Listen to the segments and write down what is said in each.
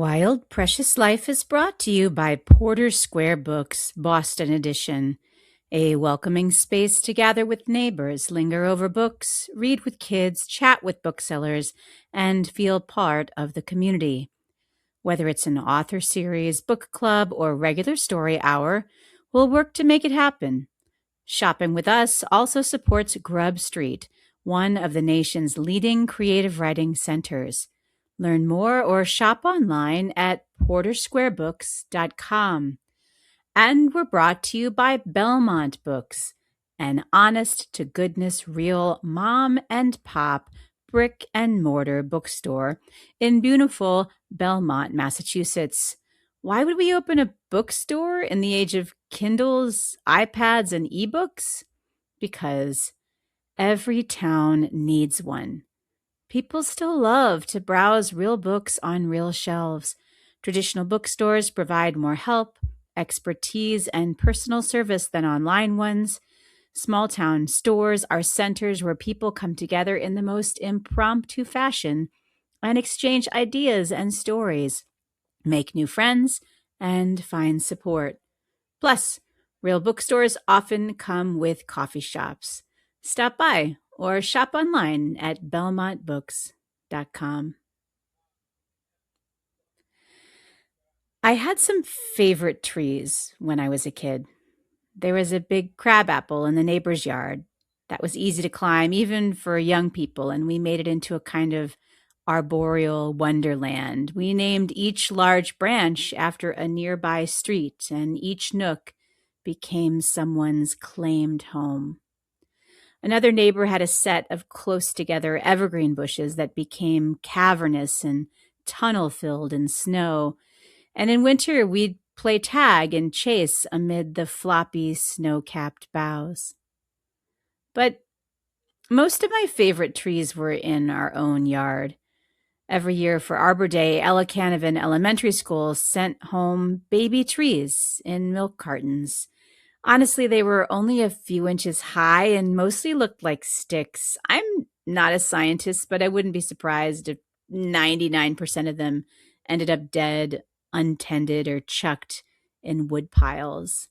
Wild Precious Life is brought to you by Porter Square Books, Boston Edition, a welcoming space to gather with neighbors, linger over books, read with kids, chat with booksellers, and feel part of the community. Whether it's an author series, book club, or regular story hour, we'll work to make it happen. Shopping with us also supports GrubStreet, one of the nation's leading creative writing centers. Learn more or shop online at portersquarebooks.com. And we're brought to you by Belmont Books, an honest-to-goodness real mom and pop brick-and-mortar bookstore in beautiful Belmont, Massachusetts. Why would we open a bookstore in the age of Kindles, iPads, and eBooks? Because every town needs one. People still love to browse real books on real shelves. Traditional bookstores provide more help, expertise, and personal service than online ones. Small town stores are centers where people come together in the most impromptu fashion and exchange ideas and stories, make new friends, and find support. Plus, real bookstores often come with coffee shops. Stop by or shop online at belmontbooks.com. I had some favorite trees when I was a kid. There was a big crabapple in the neighbor's yard that was easy to climb, even for young people, and we made it into a kind of arboreal wonderland. We named each large branch after a nearby street, and each nook became someone's claimed home. Another neighbor had a set of close-together evergreen bushes that became cavernous and tunnel-filled in snow, and in winter we'd play tag and chase amid the floppy, snow-capped boughs. But most of my favorite trees were in our own yard. Every year for Arbor Day, Ella Canavan Elementary School sent home baby trees in milk cartons. Honestly, they were only a few inches high and mostly looked like sticks. I'm not a scientist, but I wouldn't be surprised if 99% of them ended up dead, untended, or chucked in wood piles.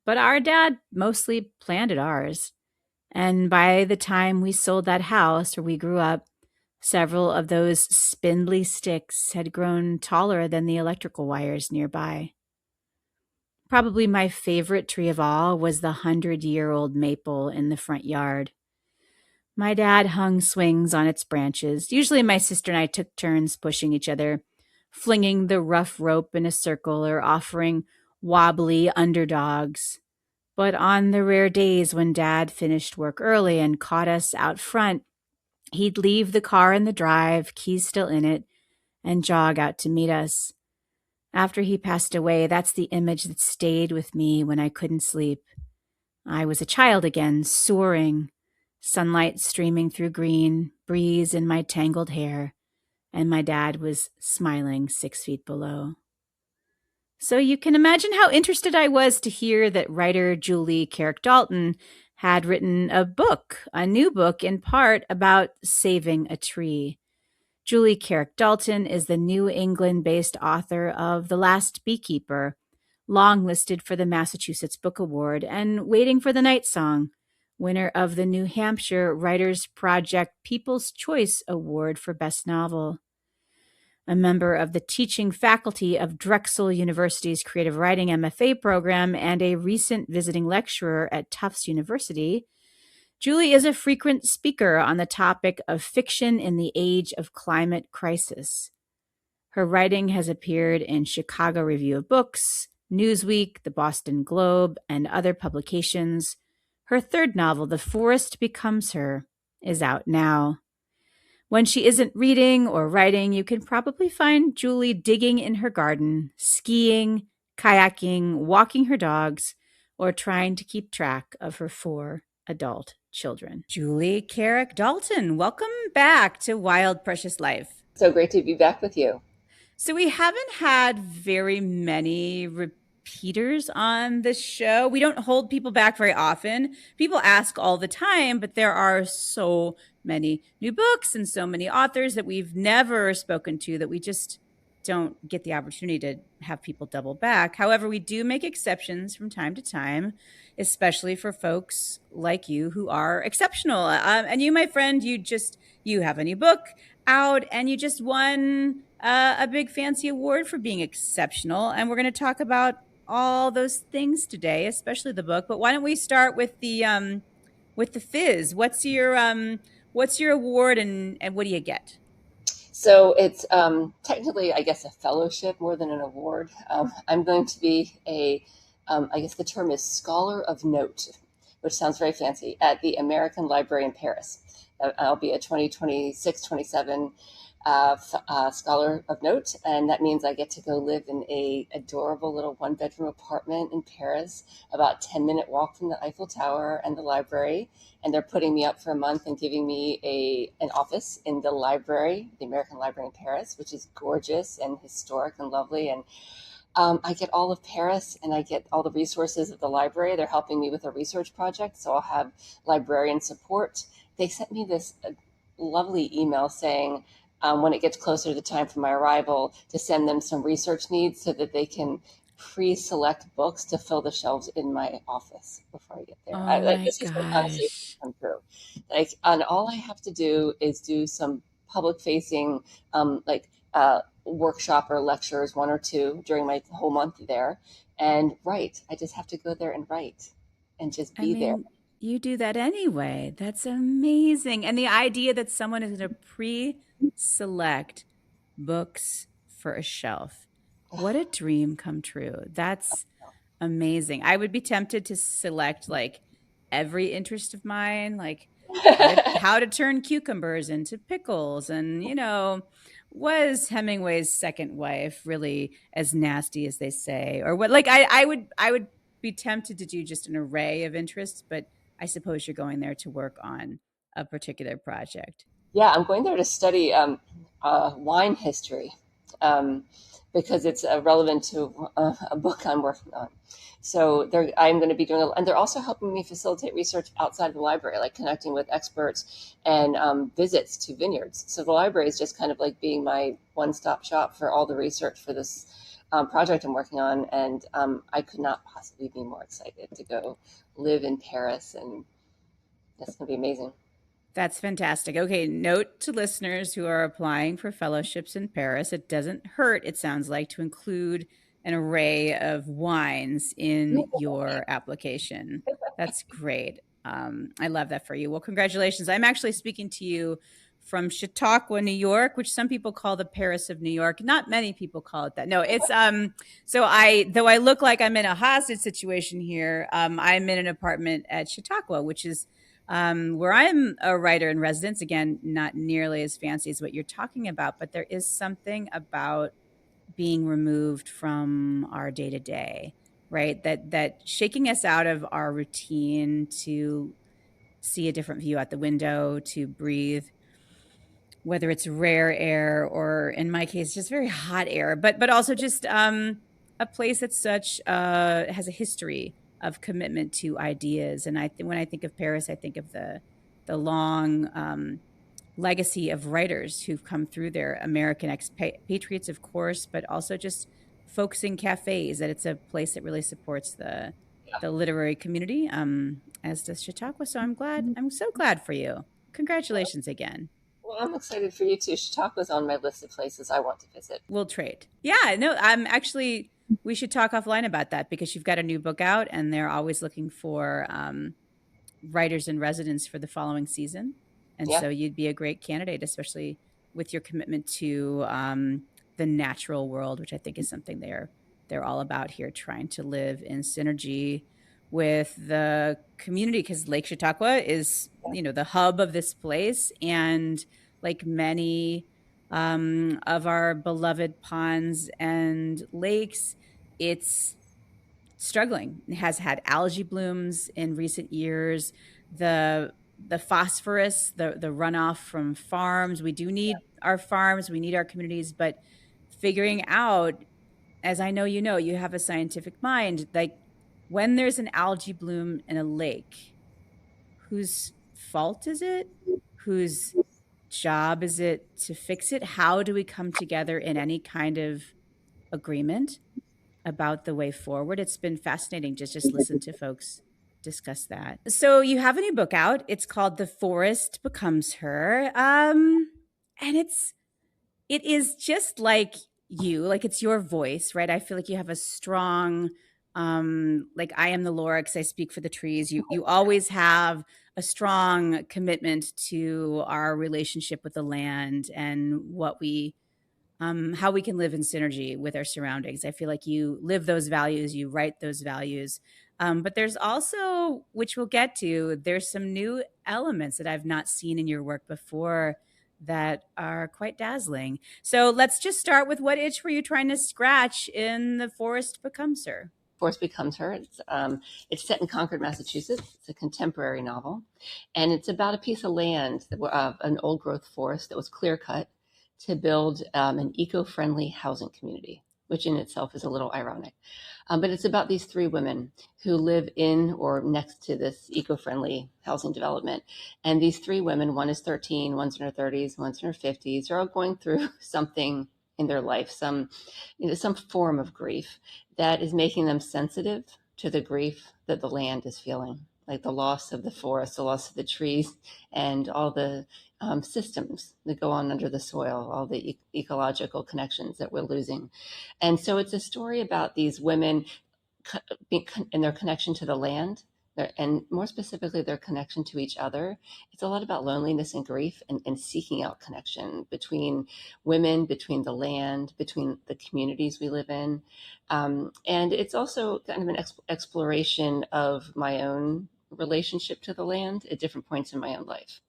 But our dad mostly planted ours. And by the time we sold that house where we grew up, several of those spindly sticks had grown taller than the electrical wires nearby. Probably my favorite tree of all was the 100-year-old maple in the front yard. My dad hung swings on its branches. Usually my sister and I took turns pushing each other, flinging the rough rope in a circle or offering wobbly underdogs. But on the rare days when Dad finished work early and caught us out front, he'd leave the car in the drive, keys still in it, and jog out to meet us. After he passed away, that's the image that stayed with me when I couldn't sleep. I was a child again, soaring, sunlight streaming through green, breeze in my tangled hair, and my dad was smiling 6 feet below. So you can imagine how interested I was to hear that writer Julie Carrick Dalton had written a new book in part about saving a tree. Julie Carrick Dalton is the New England-based author of The Last Beekeeper, longlisted for the Massachusetts Book Award, and Waiting for the Night Song, winner of the New Hampshire Writers Project People's Choice Award for Best Novel. A member of the teaching faculty of Drexel University's Creative Writing MFA program and a recent visiting lecturer at Tufts University, Julie is a frequent speaker on the topic of fiction in the age of climate crisis. Her writing has appeared in Chicago Review of Books, Newsweek, the Boston Globe, and other publications. Her third novel, The Forest Becomes Her, is out now. When she isn't reading or writing, you can probably find Julie digging in her garden, skiing, kayaking, walking her dogs, or trying to keep track of her 4 adult children. Julie Carrick Dalton, welcome back to Wild Precious Life. So great to be back with you. So we haven't had very many repeaters on the show. We don't hold people back very often. People ask all the time, but there are so many new books and so many authors that we've never spoken to that we just don't get the opportunity to have people double back. However, we do make exceptions from time to time, especially for folks like you who are exceptional. And you, my friend, you have a new book out, and you just won a big fancy award for being exceptional. And we're going to talk about all those things today, especially the book. But why don't we start with the fizz? What's your award, and what do you get? So it's technically, I guess, a fellowship more than an award. I'm going to be I guess the term is Scholar of Note, which sounds very fancy, at the American Library in Paris. I'll be a 2026, 27 Scholar of Note, and that means I get to go live in a adorable little one-bedroom apartment in Paris, about 10-minute walk from the Eiffel Tower and the library. And they're putting me up for a month and giving me an office in the library, the American Library in Paris, which is gorgeous and historic and lovely. And I get all of Paris and I get all the resources of the library. They're helping me with a research project, so I'll have librarian support. They sent me this lovely email saying when it gets closer to the time for my arrival to send them some research needs so that they can pre-select books to fill the shelves in my office before I get there. Oh my This is what honestly gosh. come through. And all I have to do is do some public-facing, workshop or lectures, one or two during my whole month there, and write. I just have to go there and write, and just I be there. mean, you do that anyway. That's amazing. And the idea that someone is going to pre-select books for a shelf. What a dream come true. That's amazing. I would be tempted to select like every interest of mine, like how to turn cucumbers into pickles, and was Hemingway's second wife really as nasty as they say, or what? Like I would be tempted to do just an array of interests, but I suppose you're going there to work on a particular project. Yeah, I'm going there to study wine history um, because it's relevant to a book I'm working on. So I'm going to be doing, and they're also helping me facilitate research outside of the library, like connecting with experts and visits to vineyards. So the library is just kind of like being my one-stop shop for all the research for this project I'm working on, and I could not possibly be more excited to go live in Paris, and that's going to be amazing. That's fantastic. Okay, note to listeners who are applying for fellowships in Paris, it doesn't hurt, it sounds like, to include an array of wines in your application. That's great. I love that for you. Well, congratulations. I'm actually speaking to you from Chautauqua, New York, which some people call the Paris of New York. Not many people call it that. No, it's so though I look like I'm in a hostage situation here, I'm in an apartment at Chautauqua, which is where I'm a writer in residence. Again, not nearly as fancy as what you're talking about, but there is something about being removed from our day to day, right? That shaking us out of our routine to see a different view out the window, to breathe, whether it's rare air or, in my case, just very hot air, but also just a place that's such has a history of commitment to ideas. And when I think of Paris, I think of the long legacy of writers who've come through there, American expatriates, of course, but also just folks in cafes. That it's a place that really supports the literary community, as does Chautauqua. So I'm glad. I'm so glad for you. Congratulations again. Well, I'm excited for you too. Chautauqua's on my list of places I want to visit. We'll trade. Yeah, no, I'm actually, we should talk offline about that because you've got a new book out and they're always looking for writers in residence for the following season. And Yeah, so you'd be a great candidate, especially with your commitment to the natural world, which I think is something they're all about here, trying to live in synergy with the community, because Lake Chautauqua is, the hub of this place. And like many of our beloved ponds and lakes, it's struggling. It has had algae blooms in recent years. The phosphorus, the runoff from farms. We do need our farms, we need our communities, but figuring out, as I know you have a scientific mind, like when there's an algae bloom in a lake, whose fault is it? Whose job is it to fix it? How do we come together in any kind of agreement about the way forward? It's been fascinating to just listen to folks discuss that. So you have a new book out. It's called The Forest Becomes Her. And it is just like you, like it's your voice, right? I feel like you have a strong like I am the Laura because I speak for the trees. You always have a strong commitment to our relationship with the land and what we how we can live in synergy with our surroundings. I feel like you live those values, you write those values. But there's also, which we'll get to, there's some new elements that I've not seen in your work before that are quite dazzling. So let's just start with what itch were you trying to scratch in The Forest Becomes Her? Forest Becomes Her. It's set in Concord, Massachusetts. It's a contemporary novel, and it's about a piece of land, an old growth forest that was clear cut to build an eco-friendly housing community, which in itself is a little ironic. But it's about these three women who live in or next to this eco-friendly housing development. And these three women, one is 13, one's in her 30s, one's in her 50s, are all going through something in their life, some form of grief that is making them sensitive to the grief that the land is feeling, like the loss of the forest, the loss of the trees, and all the systems that go on under the soil, all the ecological connections that we're losing. And so it's a story about these women and their connection to the land, and more specifically, their connection to each other. It's a lot about loneliness and grief and seeking out connection between women, between the land, between the communities we live in. And it's also kind of an exploration of my own relationship to the land at different points in my own life.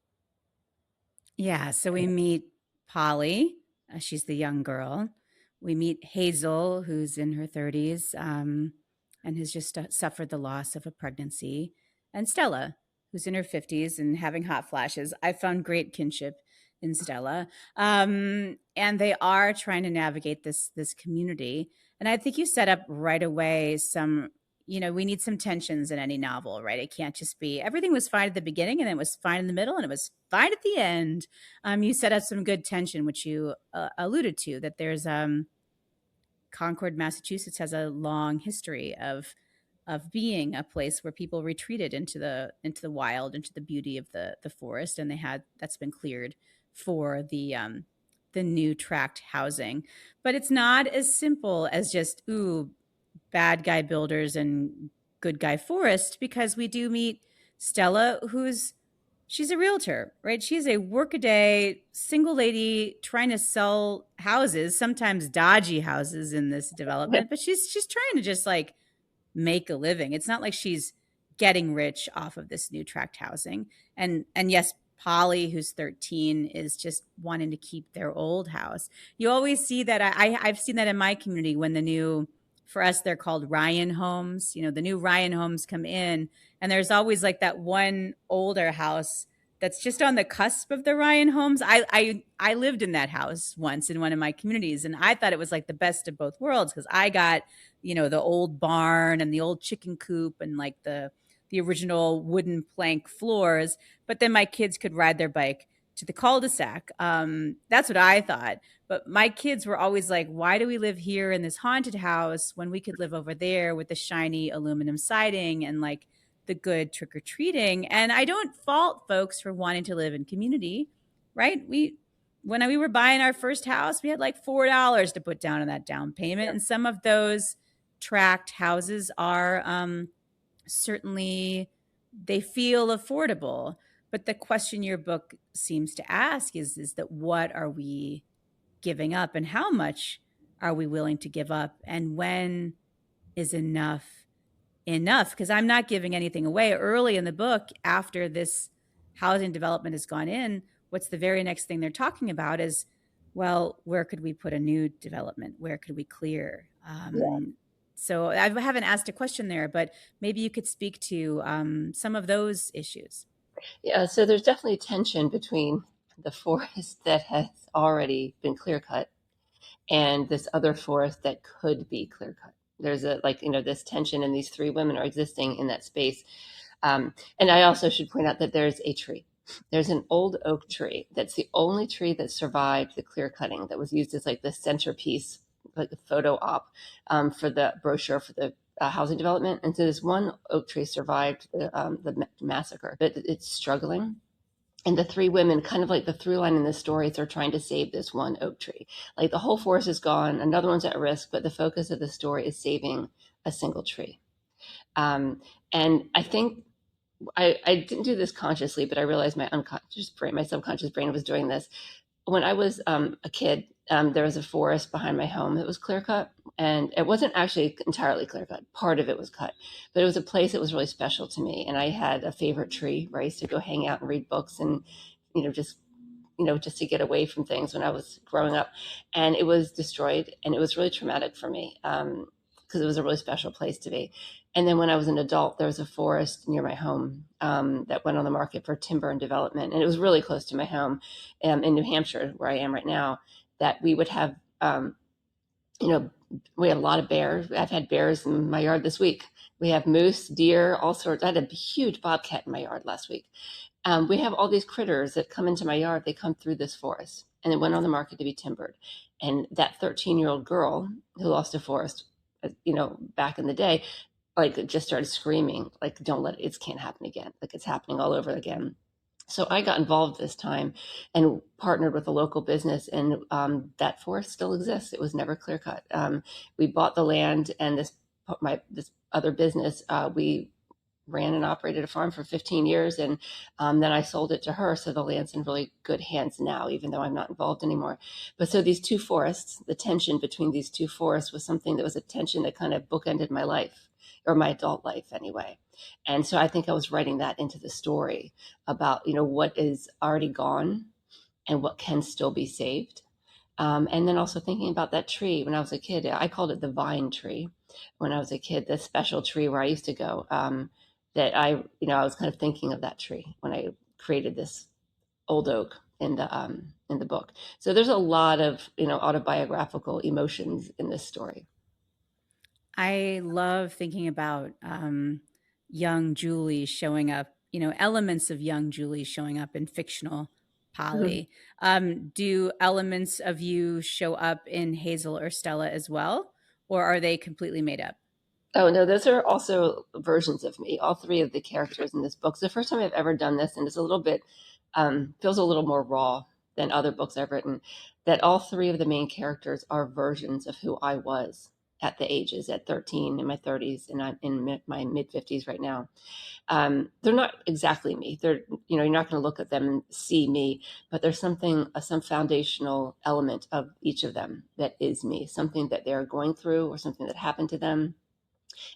Yeah, so we meet Polly. She's the young girl. We meet Hazel, who's in her 30s and has just suffered the loss of a pregnancy, and Stella, who's in her 50s and having hot flashes. I found great kinship in Stella. And they are trying to navigate this community. And I think you set up right away some, we need some tensions in any novel, right? It can't just be everything was fine at the beginning and then it was fine in the middle and it was fine at the end. You set up some good tension, which you alluded to, that there's Concord, Massachusetts has a long history of being a place where people retreated into the wild, into the beauty of the forest, and that's been cleared for the new tract housing. But it's not as simple as just bad guy builders and good guy forest, because we do meet Stella, she's a realtor, right? She's a workaday single lady trying to sell houses, sometimes dodgy houses in this development, but she's trying to just like make a living. It's not like she's getting rich off of this new tract housing. And yes, Polly, who's 13, is just wanting to keep their old house. You always see that. I've seen that in my community when for us, they're called Ryan homes. The new Ryan homes come in, and there's always like that one older house that's just on the cusp of the Ryan homes. I lived in that house once in one of my communities, and I thought it was like the best of both worlds because I got the old barn and the old chicken coop and like the original wooden plank floors, but then my kids could ride their bike to the cul-de-sac. That's what I thought. But my kids were always like, why do we live here in this haunted house when we could live over there with the shiny aluminum siding and like the good trick-or-treating? And I don't fault folks for wanting to live in community, right? When we were buying our first house, we had like $4 to put down on that down payment. Yeah. And some of those tract houses are certainly, they feel affordable. But the question your book seems to ask is that what are we giving up and how much are we willing to give up, and when is enough? Because I'm not giving anything away. Early in the book, after this housing development has gone in, what's the very next thing they're talking about is, well, where could we put a new development? Where could we clear? So I haven't asked a question there, but maybe you could speak to some of those issues. Yeah, so there's definitely tension between the forest that has already been clear cut and this other forest that could be clear cut. There's this tension, and these three women are existing in that space. And I also should point out that there's a tree. There's an old oak tree that's the only tree that survived the clear cutting that was used as like the centerpiece, like a photo op for the brochure for the housing development. And so this one oak tree survived the massacre, but it's struggling. And the three women, kind of like the through line in this story, is they're trying to save this one oak tree. Like the whole forest is gone, another one's at risk, but the focus of the story is saving a single tree. And I think I didn't do this consciously, but I realized my unconscious brain, my subconscious brain was doing this. When I was a kid, there was a forest behind my home that was clear cut, and it wasn't actually entirely clear cut. Part of it was cut, but it was a place that was really special to me. And I had a favorite tree where I used to go hang out and read books and, just just to get away from things when I was growing up. And it was destroyed, and it was really traumatic for me because it was a really special place to be. And then when I was an adult, there was a forest near my home that went on the market for timber and development. And it was really close to my home in New Hampshire, where I am right now, that we would have, we had a lot of bears. I've had bears in my yard this week. We have moose, deer, all sorts. I had a huge bobcat in my yard last week. We have all these critters that come into my yard. They come through this forest, and it went on the market to be timbered. And that 13-year-old girl who lost a forest, back in the day, like just started screaming, like, don't let it can't happen again. Like it's happening all over again. So I got involved this time and partnered with a local business, and that forest still exists. It was never clear cut. We bought the land, and this other business, we ran and operated a farm for 15 years. And then I sold it to her. So the land's in really good hands now, even though I'm not involved anymore. But so these two forests, the tension between these two forests was something that was a tension that kind of bookended my life, or my adult life anyway. And so I think I was writing that into the story about, what is already gone and what can still be saved. And then also thinking about that tree when I was a kid. I called it the vine tree when I was a kid, this special tree where I used to go. That I was kind of thinking of that tree when I created this old oak in the book. So there's a lot of autobiographical emotions in this story. I love thinking about young Julie showing up, elements of young Julie showing up in fictional Mhm. Polly. Do elements of you show up in Hazel or Stella as well, or are they completely made up? Oh no, those are also versions of me. All three of the characters in this book. It's the first time I've ever done this, and it's a little bit feels a little more raw than other books I've written. That all three of the main characters are versions of who I was at the ages at 13, in my 30s, and I'm in my mid 50s right now. They're not exactly me. They're you're not going to look at them and see me, but there's some foundational element of each of them that is me. Something that they're going through, or something that happened to them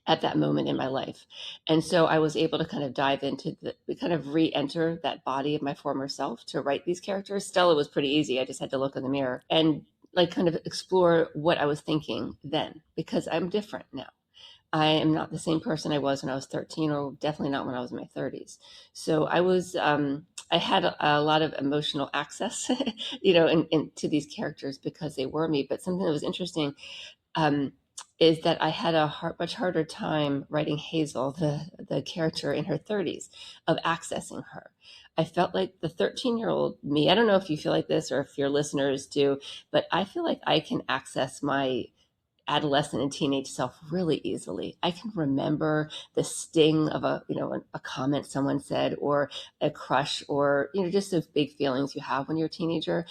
at that moment in my life. And so I was able to kind of dive into kind of re-enter that body of my former self to write these characters. Stella was pretty easy. I just had to look in the mirror and like kind of explore what I was thinking then, because I'm different now. I am not the same person I was when I was 13, or definitely not when I was in my 30s. So I had a lot of emotional access, to these characters because they were me. But something that was interesting um, is that I had a much harder time writing Hazel, the character in her 30s, of accessing her. I felt like the 13-year-old me. I don't know if you feel like this or if your listeners do, but I feel like I can access my adolescent and teenage self really easily. I can remember the sting of a comment someone said, or a crush, or just those big feelings you have when you're a teenager.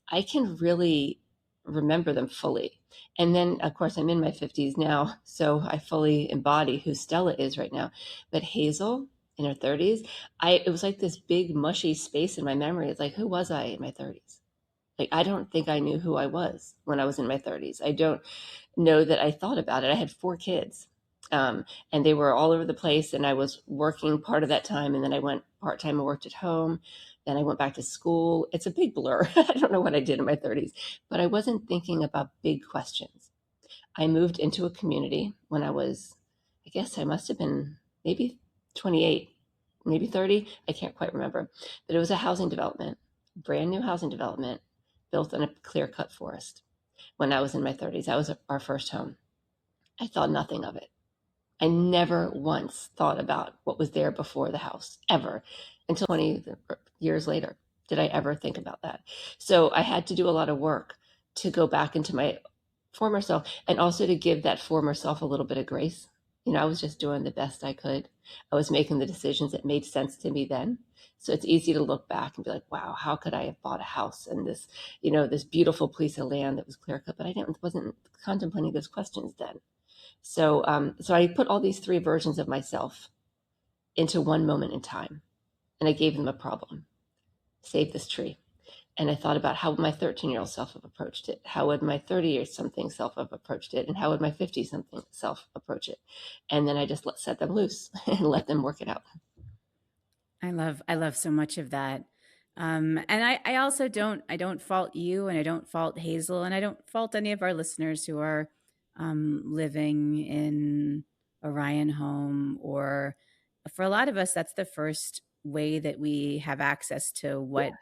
I can really remember them fully. And then, of course, I'm in my 50s now, so I fully embody who Stella is right now. But Hazel in her 30s, it was like this big mushy space in my memory. It's like, who was I in my 30s? Like, I don't think I knew who I was when I was in my 30s. I don't know that I thought about it. I had 4 kids, and they were all over the place. And I was working part of that time, and then I went part time and worked at home. Then I went back to school. It's a big blur. I don't know what I did in my 30s, but I wasn't thinking about big questions. I moved into a community when I guess I must have been maybe 28, maybe 30. I can't quite remember, but it was a housing development, brand new housing development built in a clear cut forest. When I was in my 30s, that was our first home. I thought nothing of it. I never once thought about what was there before the house, ever, until years later. Did I ever think about that? So I had to do a lot of work to go back into my former self, and also to give that former self a little bit of grace. I was just doing the best I could. I was making the decisions that made sense to me then. So it's easy to look back and be like, wow, how could I have bought a house and this beautiful piece of land that was clear cut? But wasn't contemplating those questions then. So I put all these three versions of myself into one moment in time, and I gave them a problem: save this tree. And I thought about how would my 13-year-old self have approached it? How would my 30-year something self have approached it? And how would my 50 something self approach it? And then I just set them loose and let them work it out. I love so much of that. And I also I don't fault you, and I don't fault Hazel, and I don't fault any of our listeners who are living in a Ryan home, or for a lot of us, that's the first way that we have access to Yeah. what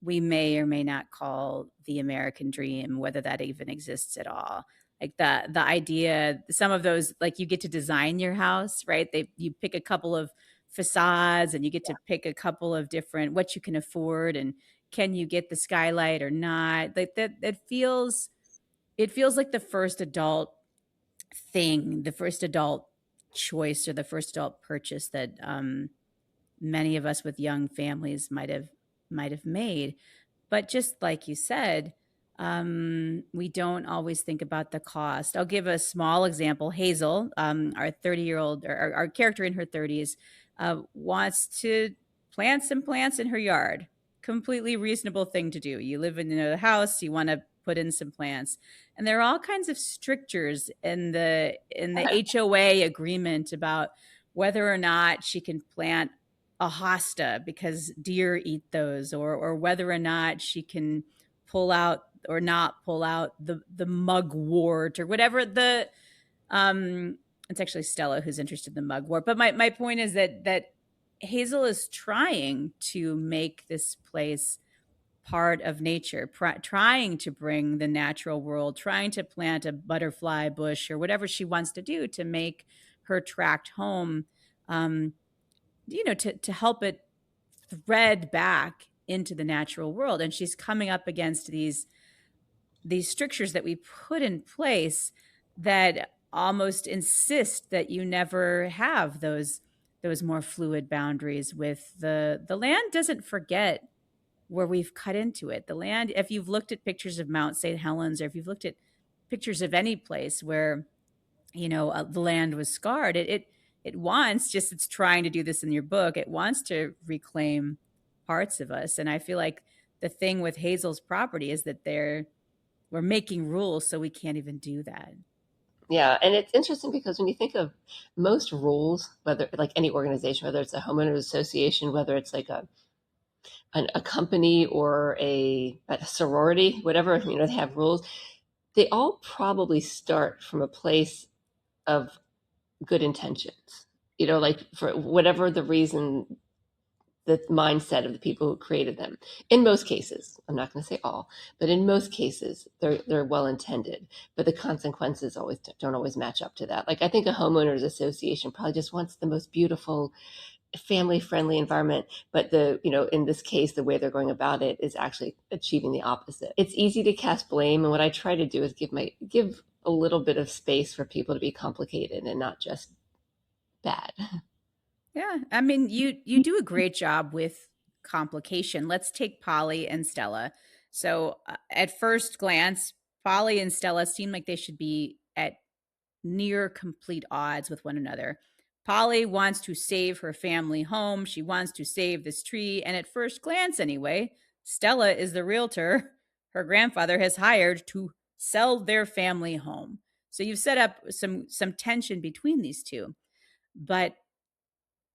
we may or may not call the American dream, whether that even exists at all. Like the idea, some of those, like you get to design your house, right? You pick a couple of facades, and you get to pick a couple of different what you can afford, and can you get the skylight or not. Like that it feels like the first adult thing, the first adult choice, or the first adult purchase that many of us with young families might have made. But just like you said, we don't always think about the cost. I'll give a small example. Hazel, our 30-year-old, or our character in her 30s, wants to plant some plants in her yard. Completely reasonable thing to do. You live in a house, you want to put in some plants. And there are all kinds of strictures in the HOA agreement about whether or not she can plant a hosta because deer eat those, or whether or not she can pull out or not pull out the mugwort, or whatever the it's actually Stella who's interested in the mugwort. But my point is that Hazel is trying to make this place part of nature, trying to bring the natural world, trying to plant a butterfly bush or whatever she wants to do to make her tract home, um, to help it thread back into the natural world. And she's coming up against these strictures that we put in place that almost insist that you never have those more fluid boundaries with the land. Doesn't forget where we've cut into it. The land, if you've looked at pictures of Mount St. Helens, or if you've looked at pictures of any place where the land was scarred, it wants, just it's trying to do this in your book, it wants to reclaim parts of us. And I feel like the thing with Hazel's property is that we're making rules so we can't even do that. Yeah, and it's interesting because when you think of most rules, whether like any organization, whether it's a homeowners association, whether it's like a company or a sorority, whatever, they have rules. They all probably start from a place of good intentions. Like for whatever the reason, the mindset of the people who created them. In most cases, I'm not going to say all, but in most cases, they're well intended, but the consequences always don't always match up to that. Like I think a homeowners association probably just wants the most beautiful, family friendly environment, but in this case, the way they're going about it is actually achieving the opposite. It's easy to cast blame, and what I try to do is give a little bit of space for people to be complicated and not just bad. Yeah, I mean, you do a great job with complication. Let's take Polly and Stella. So, at first glance, Polly and Stella seem like they should be at near complete odds with one another. Polly wants to save her family home. She wants to save this tree. And at first glance, anyway, Stella is the realtor her grandfather has hired to sell their family home. So you've set up some tension between these two. But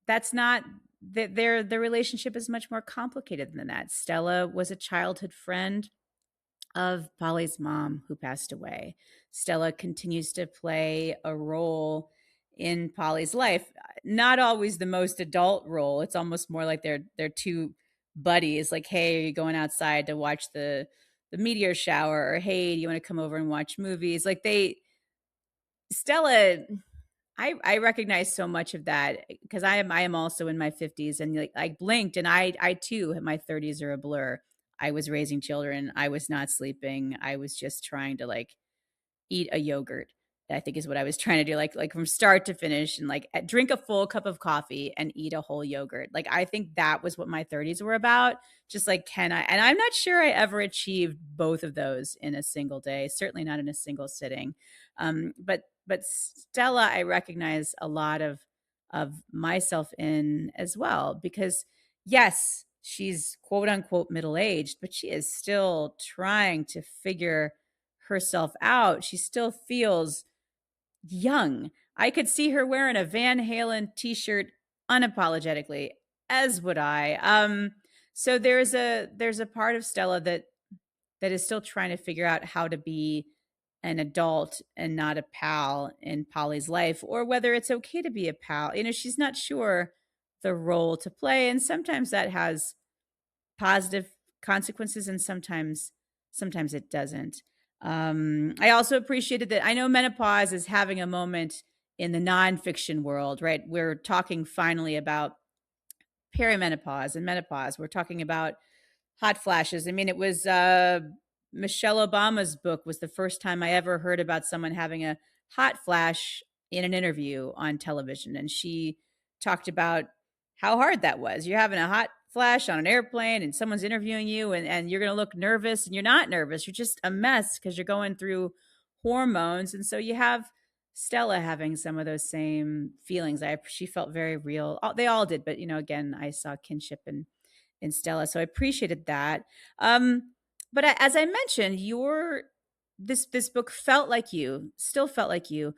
that's not their relationship is much more complicated than that. Stella was a childhood friend of Polly's mom who passed away. Stella continues to play a role in Polly's life, not always the most adult role. It's almost more like they're two buddies. Like, hey, are you going outside to watch the meteor shower? Or hey, do you want to come over and watch movies? Like Stella, I recognize so much of that because I am also in my 50s, and like I blinked and I too my 30s are a blur. I was raising children, I was not sleeping, I was just trying to like eat a yogurt. I think is what I was trying to do, like from start to finish, and like drink a full cup of coffee and eat a whole yogurt. Like I think that was what my 30s were about. Just like can I? And I'm not sure I ever achieved both of those in a single day. Certainly not in a single sitting. But Stella, I recognize a lot of myself in as well because yes, she's quote unquote middle aged, but she is still trying to figure herself out. She still feels young. I could see her wearing a Van Halen t-shirt unapologetically, as would I. So there's a part of Stella that is still trying to figure out how to be an adult and not a pal in Polly's life, or whether it's okay to be a pal. She's not sure the role to play, and sometimes that has positive consequences, and sometimes it doesn't. I also appreciated that I know menopause is having a moment in the nonfiction world, right? We're talking finally about perimenopause and menopause. We're talking about hot flashes. I mean, it was Michelle Obama's book was the first time I ever heard about someone having a hot flash in an interview on television. And she talked about how hard that was. You're having a hot flash on an airplane and someone's interviewing you, and you're going to look nervous, and you're not nervous. You're just a mess because you're going through hormones. And so you have Stella having some of those same feelings. She felt very real. They all did, but again, I saw kinship in Stella, so I appreciated that. But as I mentioned, this book felt like you, still felt like you,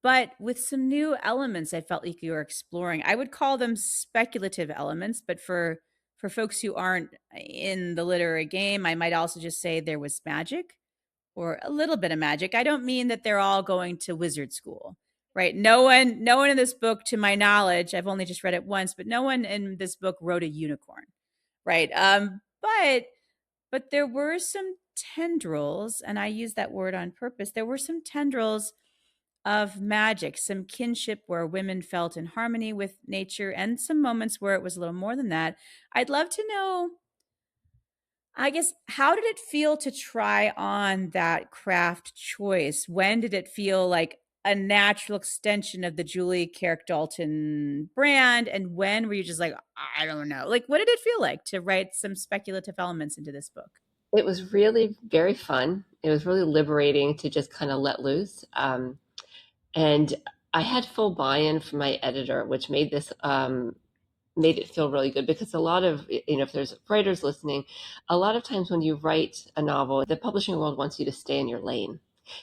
but with some new elements. I felt like you were exploring. I would call them speculative elements, but for folks who aren't in the literary game, I might also just say there was magic or a little bit of magic. I don't mean that they're all going to wizard school, right? No one in this book, to my knowledge, I've only just read it once, but no one in this book rode a unicorn, right? But there were some tendrils, and I use that word on purpose. There were some tendrils of magic, some kinship where women felt in harmony with nature, and some moments where it was a little more than that. I'd love to know, I guess, how did it feel to try on that craft choice? When did it feel like a natural extension of the Julie Carrick Dalton brand? And when were you just like, I don't know? Like, what did it feel like to write some speculative elements into this book? It was really very fun. It was really liberating to just kind of let loose. And I had full buy-in from my editor, which made it feel really good, because a lot of, if there's writers listening, a lot of times when you write a novel, the publishing world wants you to stay in your lane.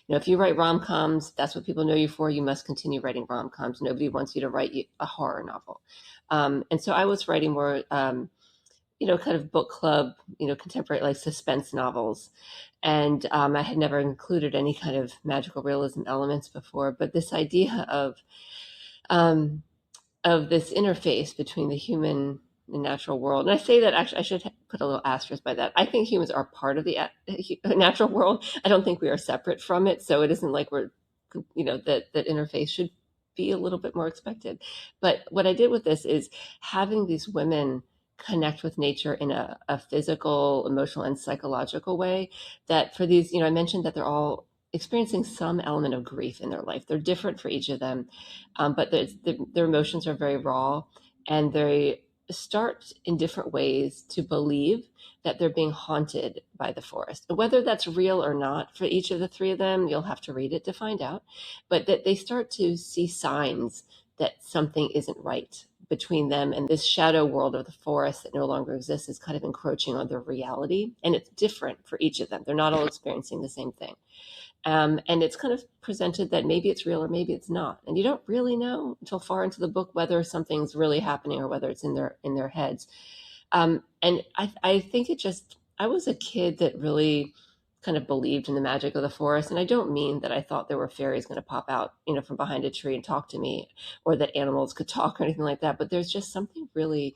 If you write rom-coms, that's what people know you for. You must continue writing rom-coms. Nobody wants you to write a horror novel. And so I was writing more, kind of book club, contemporary, like suspense novels. And I had never included any kind of magical realism elements before, but this idea um, of this interface between the human and natural world. And I say that, actually, I should put a little asterisk by that. I think humans are part of the natural world. I don't think we are separate from it. So it isn't like we're, that interface should be a little bit more expected. But what I did with this is having these women connect with nature in a physical, emotional, and psychological way. That for these, I mentioned that they're all experiencing some element of grief in their life. They're different for each of them, but their emotions are very raw, and they start in different ways to believe that they're being haunted by the forest. Whether that's real or not for each of the three of them, you'll have to read it to find out, but that they start to see signs that something isn't right between them and this shadow world of the forest that no longer exists is kind of encroaching on their reality. And it's different for each of them. They're not all experiencing the same thing. And it's kind of presented that maybe it's real or maybe it's not. And you don't really know until far into the book whether something's really happening or whether it's in their heads. And I think I was a kid that really kind of believed in the magic of the forest. And I don't mean that I thought there were fairies going to pop out, from behind a tree and talk to me, or that animals could talk or anything like that. But there's just something really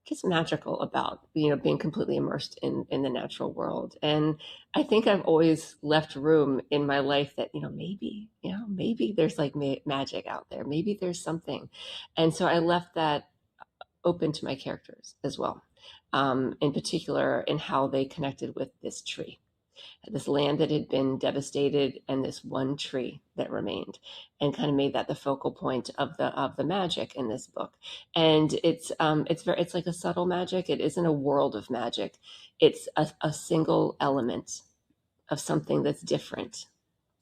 guess, magical about, being completely immersed in the natural world. And I think I've always left room in my life that, maybe there's like magic out there. Maybe there's something. And so I left that open to my characters as well, in particular in how they connected with this tree, this land that had been devastated, and this one tree that remained, and kind of made that the focal point of the magic in this book. And it's like a subtle magic. It isn't a world of magic. It's a single element of something that's different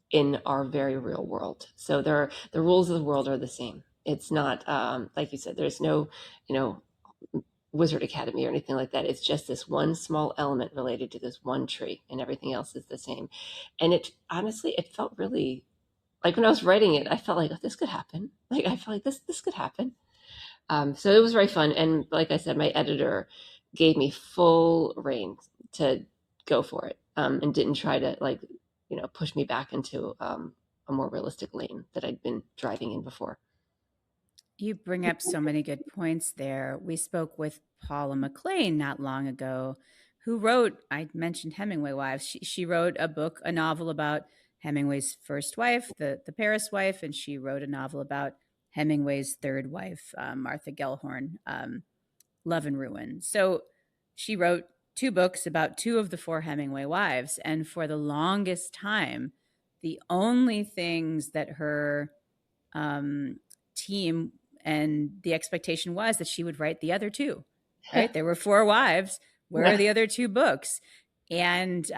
in our very real world. So the rules of the world are the same. It's not, like you said, there's no, you know Wizard Academy or anything like that. It's just this one small element related to this one tree, and everything else is the same. And it honestly, it felt really like, when I was writing it, I felt like, oh, this could happen. Like, I felt like this could happen. So it was very fun. And like I said, my editor gave me full rein to go for it, and didn't try to, like, push me back into, a more realistic lane that I'd been driving in before. You bring up so many good points there. We spoke with Paula McLean not long ago, who wrote, I mentioned Hemingway Wives. She wrote a book, a novel about Hemingway's first wife, the Paris wife, and she wrote a novel about Hemingway's third wife, Martha Gellhorn, Love and Ruin. So she wrote two books about two of the four Hemingway wives. And for the longest time, the only things that her team and the expectation was that she would write the other two, right? There were four wives. Where are the other two books? And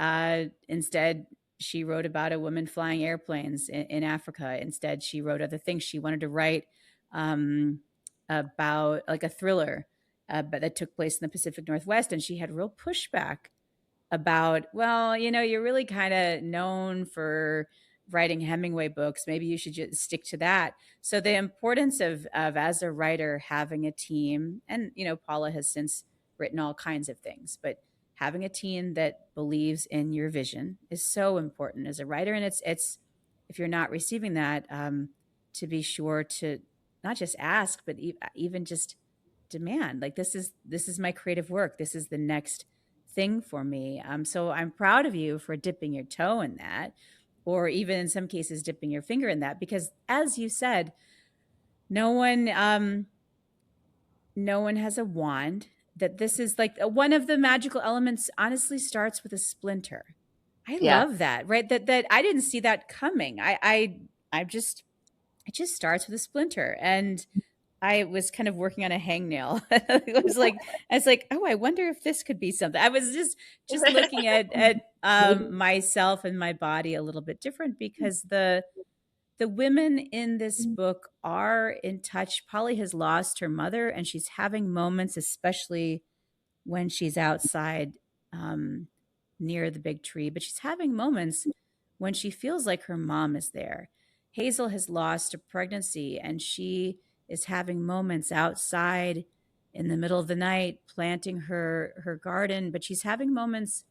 instead, she wrote about a woman flying airplanes in Africa. Instead, she wrote other things. She wanted to write about like a thriller, but that took place in the Pacific Northwest. And she had real pushback about, well, you're really kind of known for writing Hemingway books. Maybe you should just stick to that. So the importance of as a writer having a team, and Paula has since written all kinds of things, but having a team that believes in your vision is so important as a writer. And it's if you're not receiving that, to be sure to not just ask, but even just demand, like, this is my creative work. This is the next thing for me. So I'm proud of you for dipping your toe in that, or even in some cases dipping your finger in that, because as you said, no one has a wand. That this is like one of the magical elements. Honestly, starts with a splinter. I Yeah. love that. Right? That I didn't see that coming. I just it just starts with a splinter, and I was kind of working on a hangnail. I was like, oh, I wonder if this could be something. I was just looking at myself and my body a little bit different, because the women in this book are in touch. Polly has lost her mother, and she's having moments, especially when she's outside um, near the big tree, but she's having moments when she feels like her mom is there. Hazel has lost a pregnancy, and she is having moments outside in the middle of the night planting her garden, but she's having moments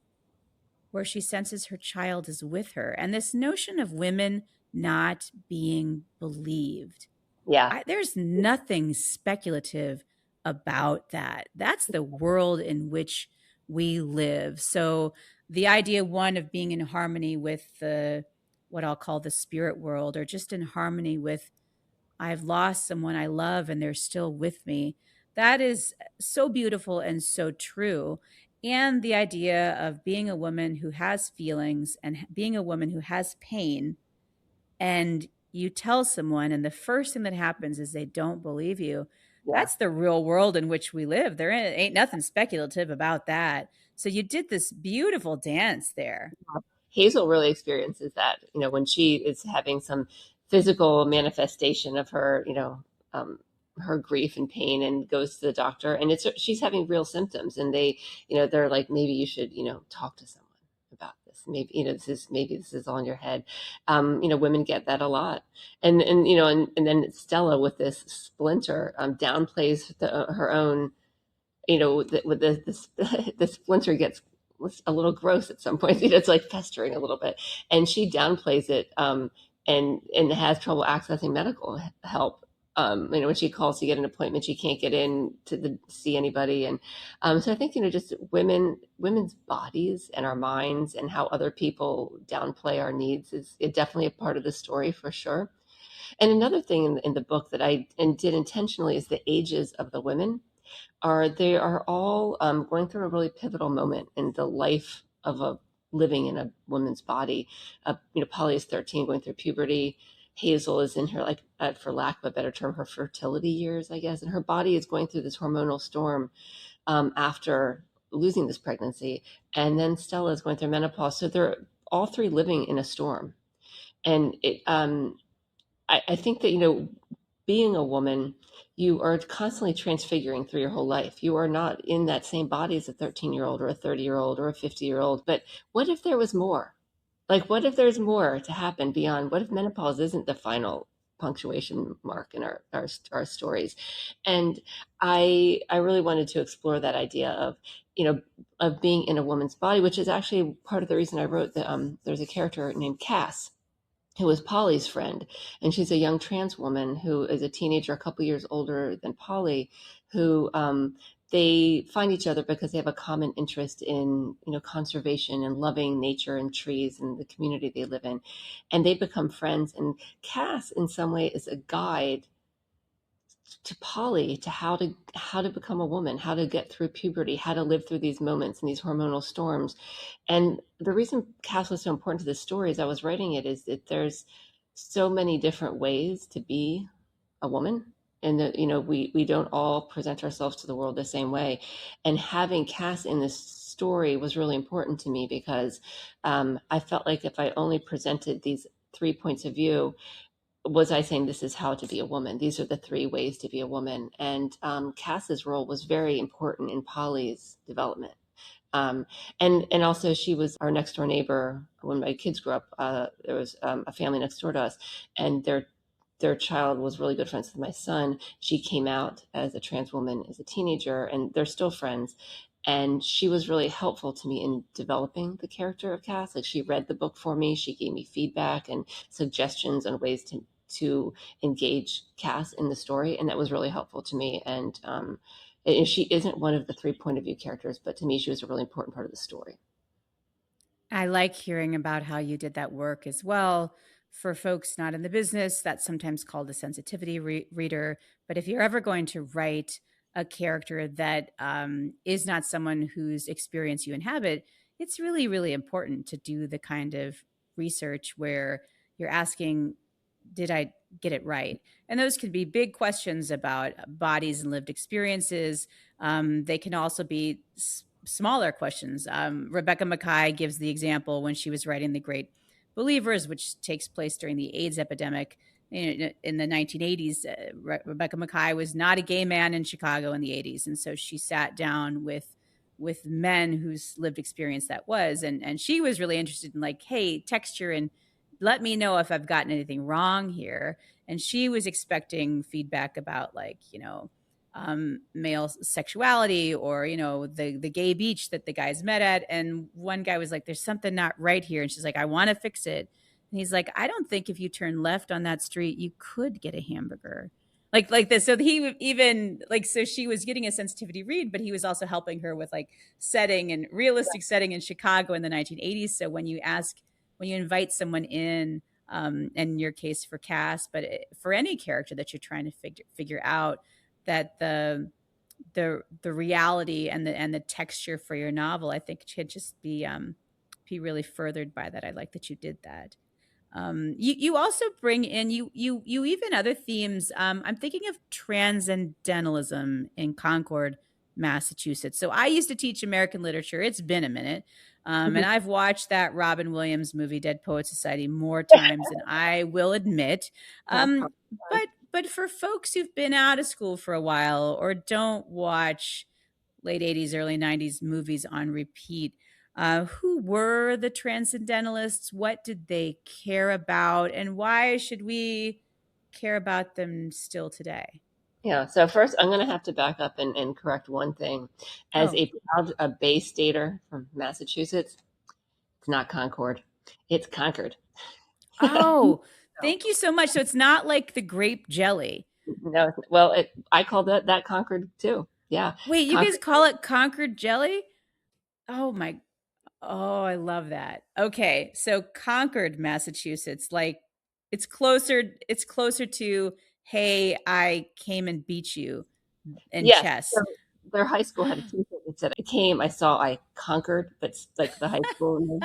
where she senses her child is with her. And this notion of women not being believed, Yeah. there's nothing speculative about that. That's the world in which we live. So the idea, one, of being in harmony with the what I'll call the spirit world, or just in harmony with, I've lost someone I love and they're still with me. That is so beautiful and so true. And the idea of being a woman who has feelings and being a woman who has pain, and you tell someone, and the first thing that happens is they don't believe you. Yeah. That's the real world in which we live. There ain't nothing speculative about that. So you did this beautiful dance there. Hazel really experiences that, when she is having some physical manifestation of her, her grief and pain, and goes to the doctor, and she's having real symptoms, and they're like, maybe you should, talk to someone about this. Maybe, this is all in your head. Women get that a lot. And then Stella, with this splinter, downplays her own, with the splinter gets a little gross at some point. It's like festering a little bit, and she downplays it, and has trouble accessing medical help, When she calls to get an appointment, she can't get in to see anybody. And so I think, just women's bodies and our minds and how other people downplay our needs is definitely a part of the story for sure. And another thing in the book that I did intentionally is the ages of the women they are all going through a really pivotal moment in the life of a living in a woman's body. Polly is 13, going through puberty. Hazel is in her, like, for lack of a better term, her fertility years, I guess, and her body is going through this hormonal storm after losing this pregnancy. And then Stella is going through menopause. So they're all three living in a storm. And I think that, being a woman, you are constantly transfiguring through your whole life. You are not in that same body as a 13-year-old or a 30-year-old or a 50-year-old. But what if there was more? Like, what if there's more to happen beyond? What if menopause isn't the final punctuation mark in our stories? And I really wanted to explore that idea of, of being in a woman's body, which is actually part of the reason I wrote that there's a character named Cass who was Polly's friend. And she's a young trans woman who is a teenager, a couple years older than Polly, who they find each other because they have a common interest in, conservation and loving nature and trees and the community they live in. And they become friends. And Cass, in some way, is a guide to Polly to how to become a woman, how to get through puberty, how to live through these moments and these hormonal storms. And the reason Cass was so important to this story as I was writing it is that there's so many different ways to be a woman, and that, we don't all present ourselves to the world the same way. And having Cass in this story was really important to me because I felt like if I only presented these three points of view, was I saying this is how to be a woman? These are the three ways to be a woman. And Cass's role was very important in Polly's development. Um, and also she was our next door neighbor when my kids grew up. There was a family next door to us, and their child was really good friends with my son. She came out as a trans woman as a teenager, and they're still friends. And she was really helpful to me in developing the character of Cass. Like, she read the book for me. She gave me feedback and suggestions on ways to engage Cass in the story, and that was really helpful to me. And she isn't one of the three point of view characters, but to me, she was a really important part of the story. I like hearing about how you did that work as well. For folks not in the business, that's sometimes called a sensitivity reader. But if you're ever going to write a character that is not someone whose experience you inhabit, it's really, really important to do the kind of research where you're asking, did I get it right? And those can be big questions about bodies and lived experiences. They can also be smaller questions. Rebecca Mackay gives the example when she was writing The Great Believers, which takes place during the AIDS epidemic in the 1980s. Rebecca Mackay was not a gay man in Chicago in the 80s, and so she sat down with men whose lived experience that was, and she was really interested in, like, hey, texture, and let me know if I've gotten anything wrong here. And she was expecting feedback about, like, male sexuality, or the gay beach that the guys met at. And one guy was like, there's something not right here, and she's like, I want to fix it. And he's like, I don't think if you turn left on that street you could get a hamburger, like this. So he even, like, so she was getting a sensitivity read, but he was also helping her with, like, setting and realistic setting in Chicago in the 1980s. So when you invite someone in, in your case for Cass, but for any character that you're trying to figure out, that the reality and the texture for your novel, I think, should just be really furthered by that. I like that you did that. You also bring in, you even other themes. I'm thinking of Transcendentalism in Concord, Massachusetts. So I used to teach American literature. It's been a minute. And I've watched that Robin Williams movie, Dead Poets Society, more times than I will admit. But for folks who've been out of school for a while or don't watch late 80s, early 90s movies on repeat, who were the Transcendentalists? What did they care about? And why should we care about them still today? Yeah. So first, I'm going to have to back up and correct one thing. As Oh, a proud Bay Stater from Massachusetts, it's not Concord, it's Concord. oh, So, thank you so much. So it's not like the grape jelly. No, well, I call that Concord too. Yeah, Wait, you guys Concord. call it Concord jelly? Oh my, oh, I love that. Okay, so Concord, Massachusetts, like it's closer to, hey, I came and beat you in Yes, so chess. their high school had a T-shirt that said, "I came, I saw, I conquered," but it's like the high school name.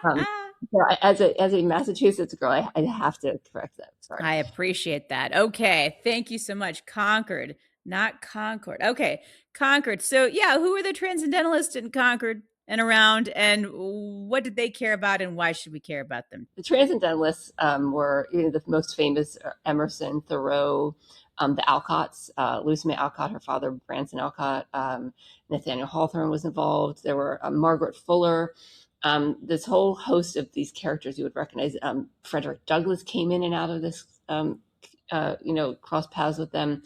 Um, so as a Massachusetts girl, I have to correct that. Sorry. I appreciate that. Okay. Thank you so much. Concord, not Concord. Okay. Concord. So, yeah, who were the transcendentalists in Concord and around, and what did they care about, and why should we care about them? The Transcendentalists were, the most famous Emerson, Thoreau, the Alcotts, Lucy May Alcott, her father Branson Alcott, Nathaniel Hawthorne was involved. There were Margaret Fuller. This whole host of these characters you would recognize. Frederick Douglass came in and out of this, cross paths with them.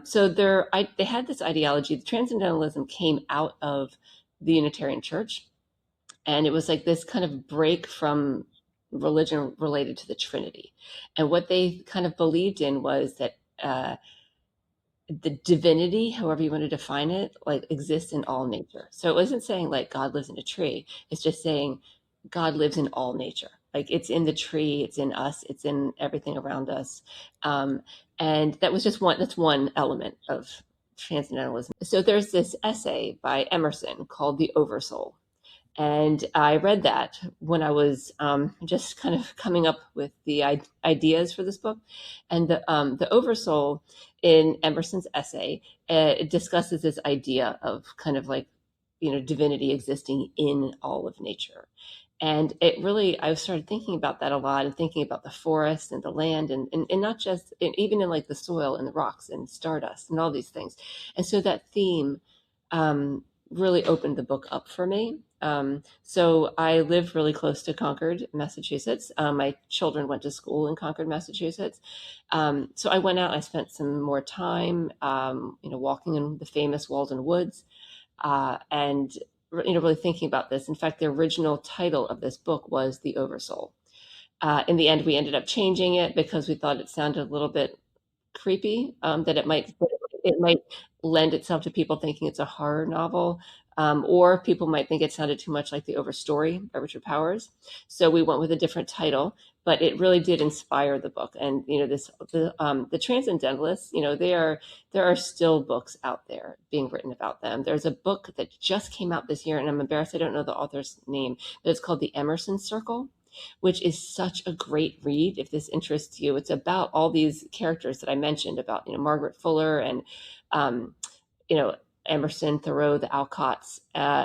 So they had this ideology. The Transcendentalism came out of the Unitarian Church, and it was like this kind of break from religion related to the Trinity. And what they kind of believed in was that the divinity, however you want to define it, like exists in all nature. So it wasn't saying like God lives in a tree. It's just saying God lives in all nature. Like it's in the tree, it's in us, it's in everything around us. Um, and that was just that's one element of transcendentalism. So there's this essay by Emerson called The Oversoul, and I read that when I was just kind of coming up with the ideas for this book. And the Oversoul in Emerson's essay, it discusses this idea of kind of like, divinity existing in all of nature. And it really, I started thinking about that a lot, and thinking about the forest and the land, and not just, and even in like the soil and the rocks and stardust and all these things. And so that theme really opened the book up for me. So I live really close to Concord, Massachusetts. My children went to school in Concord, Massachusetts. So I went out, I spent some more time, walking in the famous Walden Woods, and really thinking about this. In fact, the original title of this book was The Oversoul. In the end, we ended up changing it because we thought it sounded a little bit creepy, that it might lend itself to people thinking it's a horror novel, or people might think it sounded too much like The Overstory by Richard Powers. So we went with a different title, but it really did inspire the book. And the Transcendentalists, there are still books out there being written about them. There's a book that just came out this year, and I'm embarrassed I don't know the author's name, but it's called The Emerson Circle, which is such a great read if this interests you. It's about all these characters that I mentioned about, Margaret Fuller and, um, you know, Emerson, Thoreau, the Alcotts.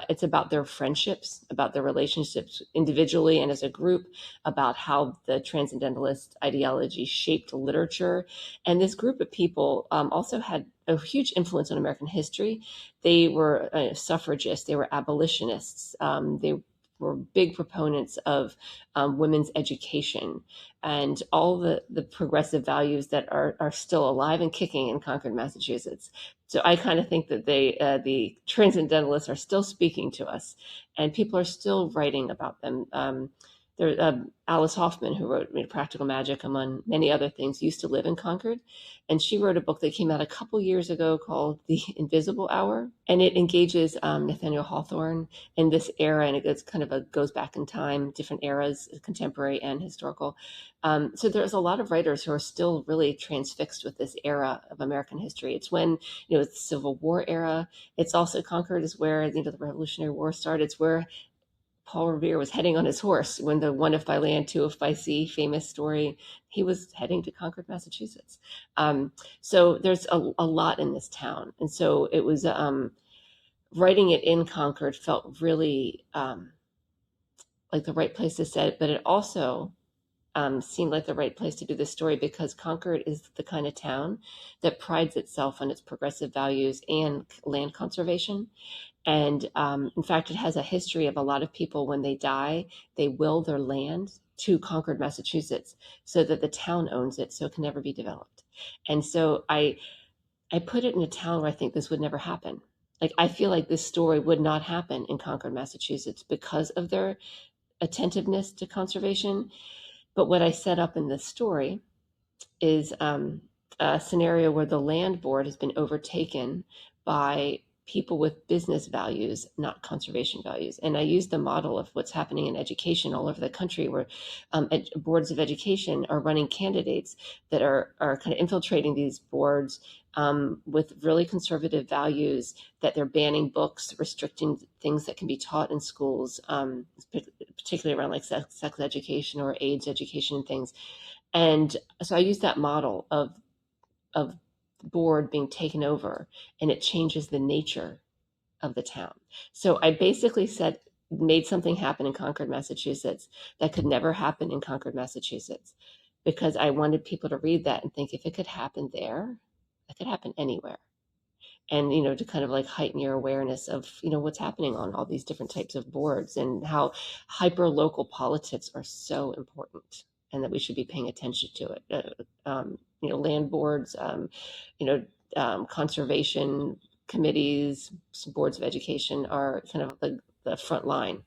It's about their friendships, about their relationships individually and as a group, about how the transcendentalist ideology shaped literature. And this group of people also had a huge influence on American history. They were suffragists, they were abolitionists, they were big proponents of women's education and all the progressive values that are still alive and kicking in Concord, Massachusetts. So I kind of think that the transcendentalists are still speaking to us, and people are still writing about them. There, Alice Hoffman, who wrote Practical Magic, among many other things, used to live in Concord, and she wrote a book that came out a couple years ago called The Invisible Hour, and it engages Nathaniel Hawthorne in this era, and it goes back in time, different eras, contemporary and historical. So there's a lot of writers who are still really transfixed with this era of American history. It's when, it's the Civil War era. It's also Concord is where, the Revolutionary War started. It's where Paul Revere was heading on his horse when the one if by land, two if by sea famous story. He was heading to Concord, Massachusetts. So there's a lot in this town. And so it was, writing it in Concord felt really like the right place to set it, but it also seemed like the right place to do this story because Concord is the kind of town that prides itself on its progressive values and land conservation. And in fact, it has a history of a lot of people, when they die, they will their land to Concord, Massachusetts, so that the town owns it, so it can never be developed. And so I put it in a town where I think this would never happen. Like, I feel like this story would not happen in Concord, Massachusetts, because of their attentiveness to conservation. But what I set up in this story is a scenario where the land board has been overtaken by people with business values, not conservation values. And I use the model of what's happening in education all over the country, where boards of education are running candidates that are kind of infiltrating these boards with really conservative values, that they're banning books, restricting things that can be taught in schools, particularly around like sex education or AIDS education and things. And so I use that model of board being taken over, and it changes the nature of the town. So I basically said, made something happen in Concord, Massachusetts that could never happen in Concord, Massachusetts, because I wanted people to read that and think, if it could happen there, it could happen anywhere. And to kind of like heighten your awareness of what's happening on all these different types of boards, and how hyper local politics are so important, and that we should be paying attention to it. Land boards, conservation committees, boards of education are kind of the front line.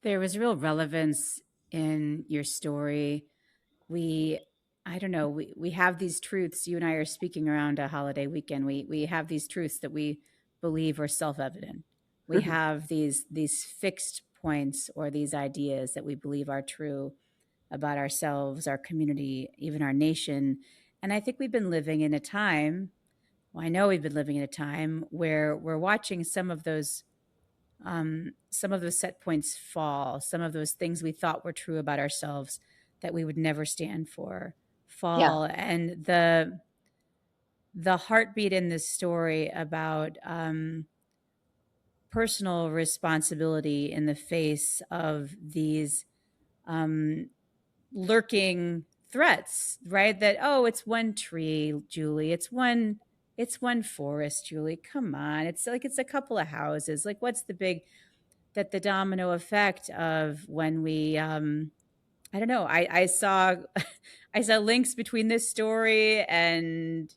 There was real relevance in your story. We, I don't know, we have these truths. You and I are speaking around a holiday weekend. We have these truths that we believe are self-evident. We Mhm. have these fixed points, or these ideas that we believe are true about ourselves, our community, even our nation. And I think we've been living in a time, well, I know we've been living in a time where we're watching some of those set points fall, some of those things we thought were true about ourselves that we would never stand for Yeah, fall. And the heartbeat in this story about personal responsibility in the face of these um, lurking threats, right? That, oh, it's one tree, Julie. It's one forest, Julie. Come on. It's like it's a couple of houses. Like, what's the big, that the domino effect of when we I don't know, I saw I saw links between this story and,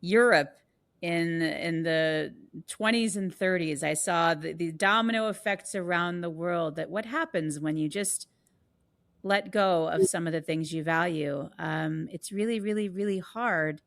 Europe in the 20s and 30s. I saw the domino effects around the world, that what happens when you just let go of some of the things you value. It's really, really, really hard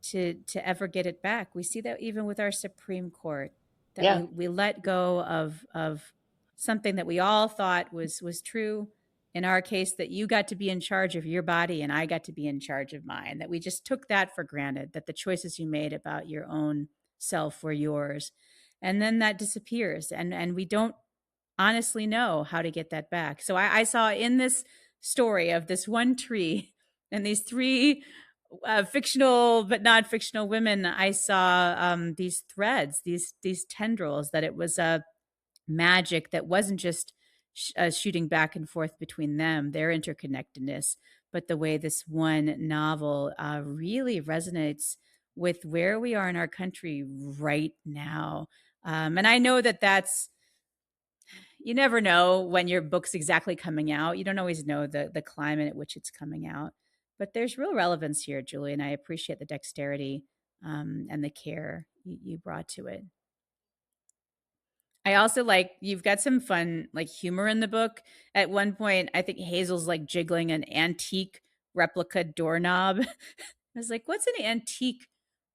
to ever get it back. We see that even with our Supreme Court, that we yeah. we let go of something that we all thought was true. In our case, that you got to be in charge of your body and I got to be in charge of mine. That we just took that for granted. That the choices you made about your own self were yours, and then that disappears, and we don't honestly know how to get that back. So I saw in this story of this one tree and these three fictional but not fictional women, I saw these threads, these tendrils, that it was a magic that wasn't just shooting back and forth between them, their interconnectedness, but the way this one novel really resonates with where we are in our country right now. And I know that that's, you never know when your book's exactly coming out. You don't always know the climate at which it's coming out. But there's real relevance here, Julie, and I appreciate the dexterity and the care you brought to it. I also like, you've got some fun like humor in the book. At one point, I think Hazel's like jiggling an antique replica doorknob. I was like, what's an antique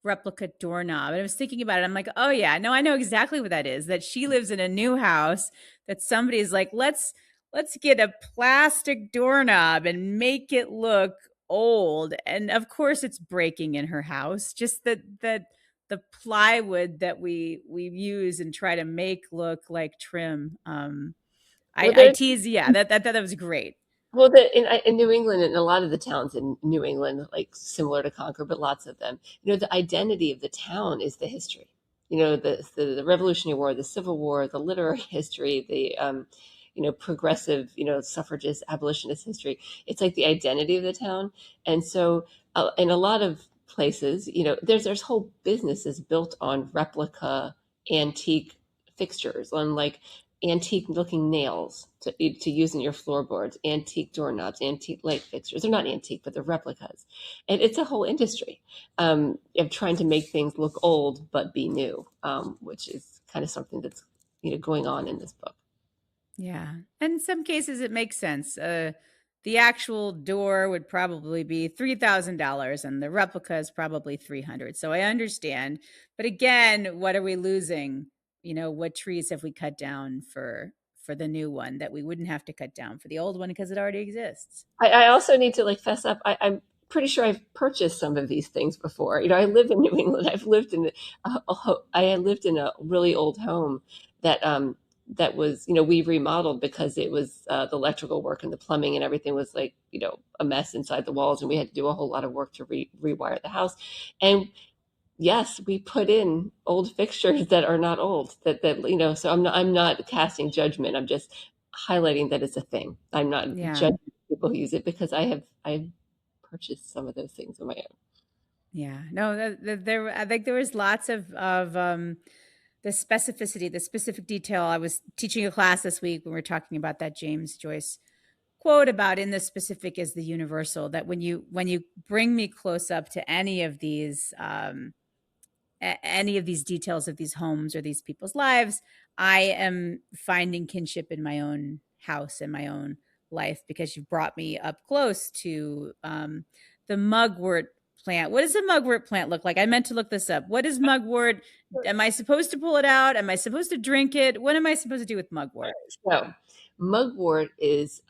replica doorknob? And I was thinking about it. I'm like, oh yeah, no, I know exactly what that is. That she lives in a new house, that somebody's like, let's get a plastic doorknob and make it look old. And of course it's breaking in her house. Just that the plywood that we use and try to make look like trim. Well, I there's tease, yeah, that was great. Well, in New England, and a lot of the towns in New England, like similar to Concord, but lots of them, the identity of the town is the history. The Revolutionary War, the Civil War, the literary history, the progressive, suffragist, abolitionist history. It's like the identity of the town, and so in a lot of places, there's whole businesses built on replica antique fixtures, on like antique looking nails to use in your floorboards, antique doorknobs, antique light fixtures. They're not antique, but they're replicas. And it's a whole industry of trying to make things look old but be new, which is kind of something that's going on in this book. Yeah. And in some cases it makes sense. the actual door would probably be $3,000 and the replica is probably 300. So I understand. But again, what are we losing? What trees have we cut down for the new one that we wouldn't have to cut down for the old one because it already exists? I also need to like fess up. I'm pretty sure I've purchased some of these things before. I live in New England. I lived in a really old home that that was we remodeled because it was the electrical work and the plumbing and everything was like a mess inside the walls, and we had to do a whole lot of work to rewire the house. And yes, we put in old fixtures that are not old. So I'm not casting judgment. I'm just highlighting that it's a thing. I'm not Yeah. judging people who use it because I've purchased some of those things on my own. Yeah. No, there I think there was lots of the specificity, the specific detail. I was teaching a class this week when we were talking about that James Joyce quote about in the specific is the universal, that when you bring me close up to any of these details of these homes or these people's lives, I am finding kinship in my own house and my own life because you've brought me up close to the mugwort plant. What does a mugwort plant look like? I meant to look this up. What is mugwort? Am I supposed to pull it out? Am I supposed to drink it? What am I supposed to do with mugwort? So, mugwort is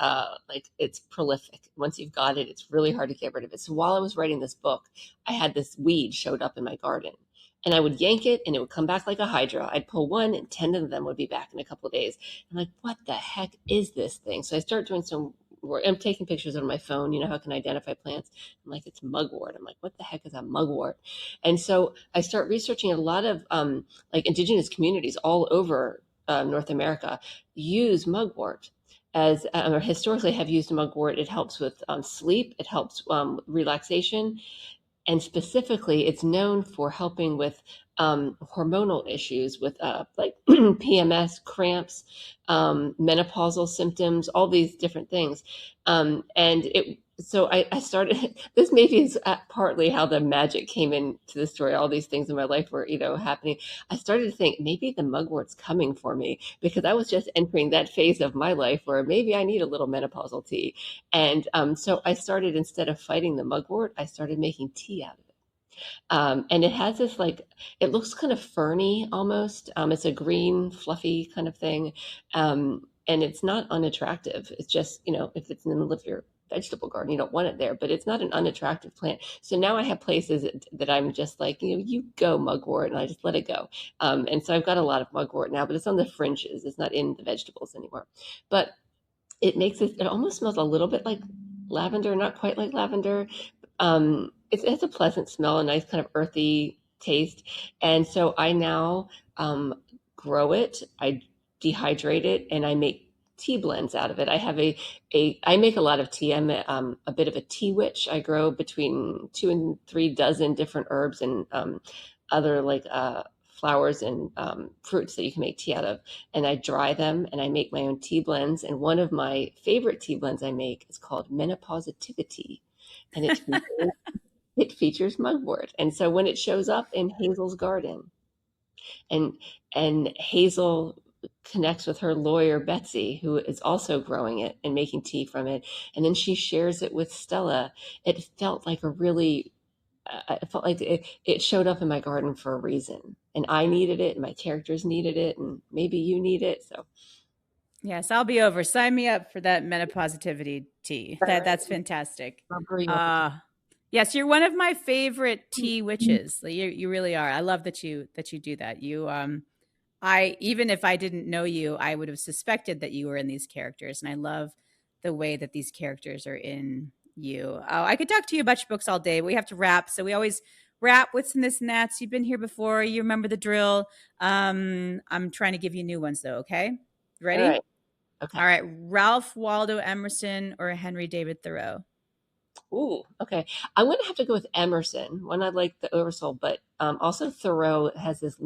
like it's prolific. Once you've got it, it's really hard to get rid of it. So while I was writing this book, I had this weed showed up in my garden. And I would yank it and it would come back like a hydra. I'd pull one and 10 of them would be back in a couple of days. I'm like, what the heck is this thing? So I start doing some work. I'm taking pictures on my phone. You know how can I identify plants? I'm like, it's mugwort. I'm like, what the heck is a mugwort? And so I start researching a lot of like indigenous communities all over North America use mugwort as or historically have used mugwort. It helps with sleep. It helps relaxation, and specifically, it's known for helping with hormonal issues, with like PMS, cramps, menopausal symptoms, all these different things. And it so I started. This maybe is partly how the magic came into the story. All these things in my life were happening. I started to think maybe the mugwort's coming for me because I was just entering that phase of my life where maybe I need a little menopausal tea. And so I started, instead of fighting the mugwort, I started making tea out of it. And it has this like, it looks kind of ferny almost. It's a green, fluffy kind of thing. And it's not unattractive. It's just, if it's in the middle of your vegetable garden, you don't want it there, but it's not an unattractive plant. So now I have places that I'm just like, you go mugwort, and I just let it go. And so I've got a lot of mugwort now, but it's on the fringes. It's not in the vegetables anymore. But it almost smells a little bit like lavender, not quite like lavender. It has a pleasant smell, a nice kind of earthy taste. And so I now grow it, I dehydrate it, and I make tea blends out of it. I make a lot of tea. I'm a bit of a tea witch. I grow between 2 and 3 dozen different herbs and other like flowers and fruits that you can make tea out of, and I dry them and I make my own tea blends. And one of my favorite tea blends I make is called Menopausitivity, and it features mugwort. And so when it shows up in Hazel's garden, and Hazel connects with her lawyer Betsy, who is also growing it and making tea from it, and then she shares it with Stella, it felt like a really I felt like it showed up in my garden for a reason, and I needed it, and my characters needed it, and maybe you need it. So, Yes, I'll be over. Sign me up for that menopositivity tea. all right, That's fantastic. I'll grow you up a Uh yes, you're one of my favorite tea witches. Like, you really are. I love that you do that. I even if I didn't know you, I would have suspected that you were in these characters, and I love the way that these characters are in you. Oh, I could talk to you about your books all day, but we have to wrap. So we always wrap with some this and that. So you've been here before. You remember the drill. I'm trying to give you new ones though. Okay, All ready? right. Okay. All right, Ralph Waldo Emerson or Henry David Thoreau? Ooh, okay. I'm going to have to go with Emerson. One, I like the Oversoul, but also Thoreau has this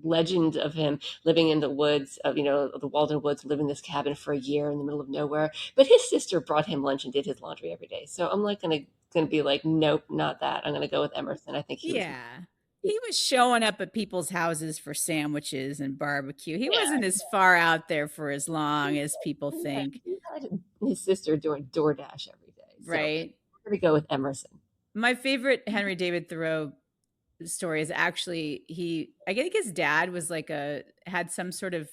legend of him living in the woods of, the Walden Woods, living in this cabin for a year in the middle of nowhere. But his sister brought him lunch and did his laundry every day. So I'm like gonna be like, nope, not that. I'm gonna go with Emerson. I think he was. Yeah. He was showing up at people's houses for sandwiches and barbecue. He Yeah, wasn't as far out there for as long as people yeah, think. he had his sister doing DoorDash every day. So Right. we're going to go with Emerson. My favorite Henry David Thoreau story is actually I think his dad was like had some sort of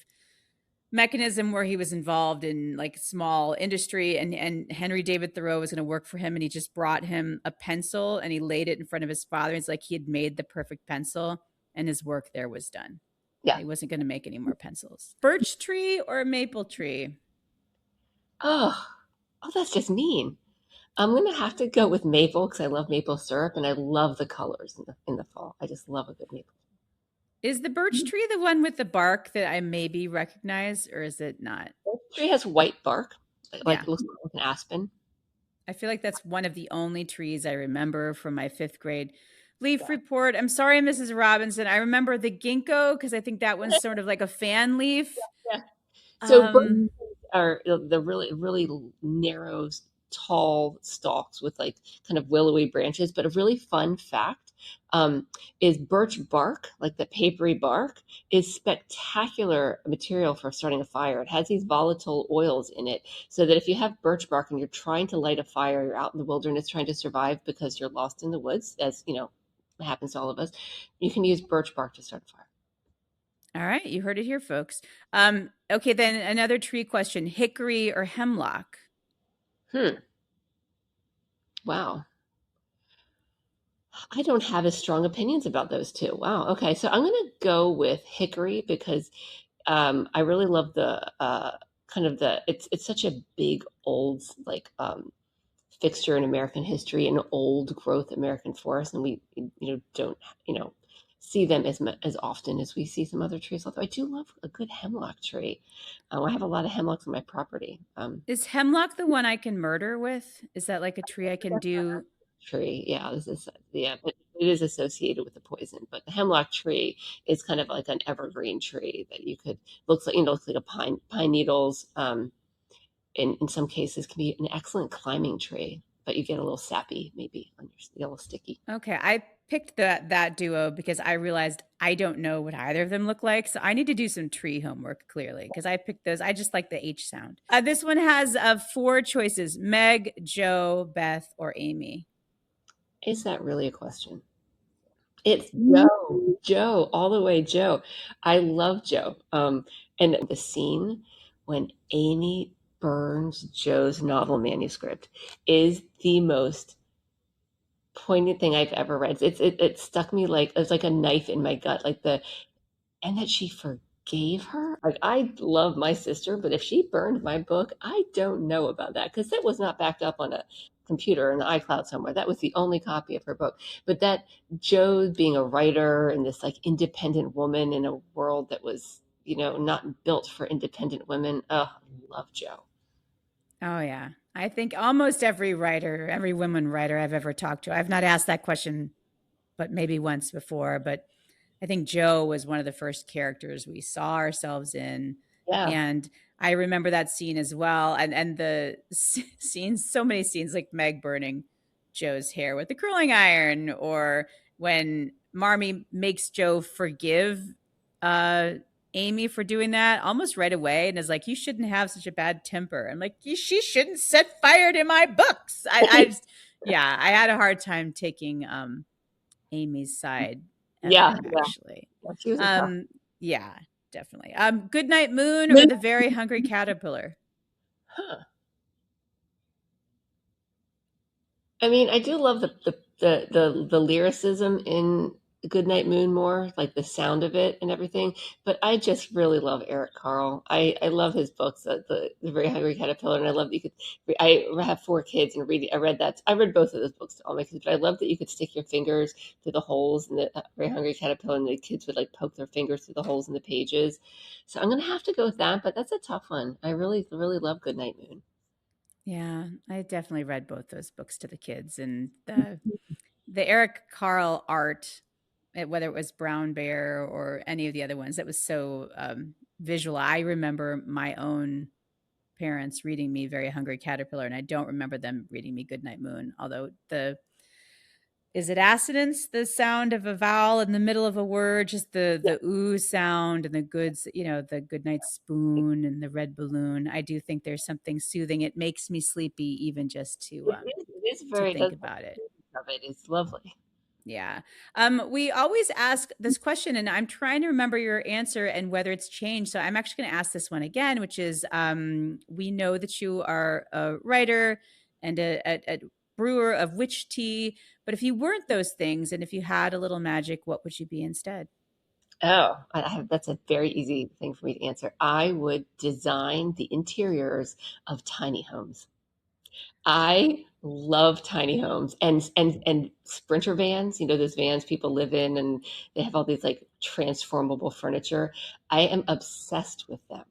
mechanism where he was involved in like small industry, and Henry David Thoreau was going to work for him, and he just brought him a pencil and he laid it in front of his father. It's like he had made the perfect pencil and his work there was done. Yeah. He wasn't going to make any more pencils. Birch tree or maple tree? Oh, oh, that's just mean. I'm going to have to go with maple because I love maple syrup and I love the colors in the fall. I just love a good maple. Is the birch tree the one with the bark that I maybe recognize, or is it not? The tree has white bark, like Yeah. it looks like an aspen. I feel like that's one of the only trees I remember from my 5th grade leaf report. I'm sorry, Mrs. Robinson. I remember the ginkgo because I think that one's sort of like a fan leaf. Yeah. So Um, are the really really narrow, tall stalks with like kind of willowy branches. But a really fun fact is birch bark, like the papery bark, is spectacular material for starting a fire. It has these volatile oils in it, so that if you have birch bark and you're trying to light a fire, you're out in the wilderness trying to survive because you're lost in the woods, as you know, it happens to all of us. You can use birch bark to start a fire. all right, you heard it here, folks. Okay, then another tree question: hickory or hemlock? Hmm. Wow. I don't have as strong opinions about those two. Wow. Okay. So I'm going to go with hickory because I really love the kind of it's such a big old like fixture in American history, an old growth American forest, and we don't see them as often as we see some other trees. Although I do love a good hemlock tree. I have a lot of hemlocks on my property. Is hemlock the one I can murder with? Is that like a tree I can do? Tree. Yeah, this is yeah, but it is associated with the poison. But the hemlock tree is kind of like an evergreen tree that you could looks like a pine needles. In some cases, can be an excellent climbing tree, but you get a little sappy maybe on your a little sticky. Okay, I picked that duo because I realized I don't know what either of them look like, so I need to do some tree homework clearly because I picked those. I just like the H sound. This one has 4 choices: Meg, Joe, Beth, or Amy. Is that really a question? It's Joe, Joe, all the way Joe. I love Joe. And the scene when Amy burns Joe's novel manuscript is the most poignant thing I've ever read. It stuck me like it's like a knife in my gut. Like and that she forgave her. Like I love my sister, but if she burned my book, I don't know about that because it was not backed up on a computer in the iCloud somewhere. That was the only copy of her book. But that Joe being a writer and this like independent woman in a world that was not built for independent women. Oh, I love Joe. Oh yeah, I think almost every writer, every woman writer I've ever talked to. I've not asked that question, but maybe once before. But I think Joe was one of the first characters we saw ourselves in. Yeah. And I remember that scene as well. And the scenes, so many scenes like Meg burning Joe's hair with the curling iron, or when Marmee makes Joe forgive uh, Amy for doing that almost right away and is like, you shouldn't have such a bad temper. I'm like, she shouldn't set fire to my books. Yeah, I had a hard time taking Amy's side Yeah, ever, yeah, actually. yeah. She was a tough. Um, yeah, definitely. Goodnight Moon or the Very Hungry Caterpillar? Huh. I mean, I do love the lyricism in Goodnight Moon more, like the sound of it and everything. But I just really love Eric Carle. I love his books, the Very Hungry Caterpillar, and I love that you could. I have 4 kids and I read that. I read both of those books to all my kids, but I love that you could stick your fingers through the holes in the Very Hungry Caterpillar, and the kids would like poke their fingers through the holes in the pages. So I'm gonna have to go with that, but that's a tough one. I really really love Goodnight Moon. Yeah, I definitely read both those books to the kids, and the Eric Carle art, whether it was Brown Bear or any of the other ones, that was so visual. I remember my own parents reading me Very Hungry Caterpillar, and I don't remember them reading me Goodnight Moon. Although is it assonance, the sound of a vowel in the middle of a word, just the Yeah, ooh sound and the goods, the good night spoon and the red balloon. I do think there's something soothing. It makes me sleepy even just it is to very, think that's about it. of it is lovely. Yeah. We always ask this question, and I'm trying to remember your answer and whether it's changed. So I'm actually going to ask this one again, which is we know that you are a writer and a brewer of witch tea. But if you weren't those things and if you had a little magic, what would you be instead? Oh, that's a very easy thing for me to answer. I would design the interiors of tiny homes. I love tiny homes and sprinter vans, those vans people live in and they have all these like transformable furniture. I am obsessed with them.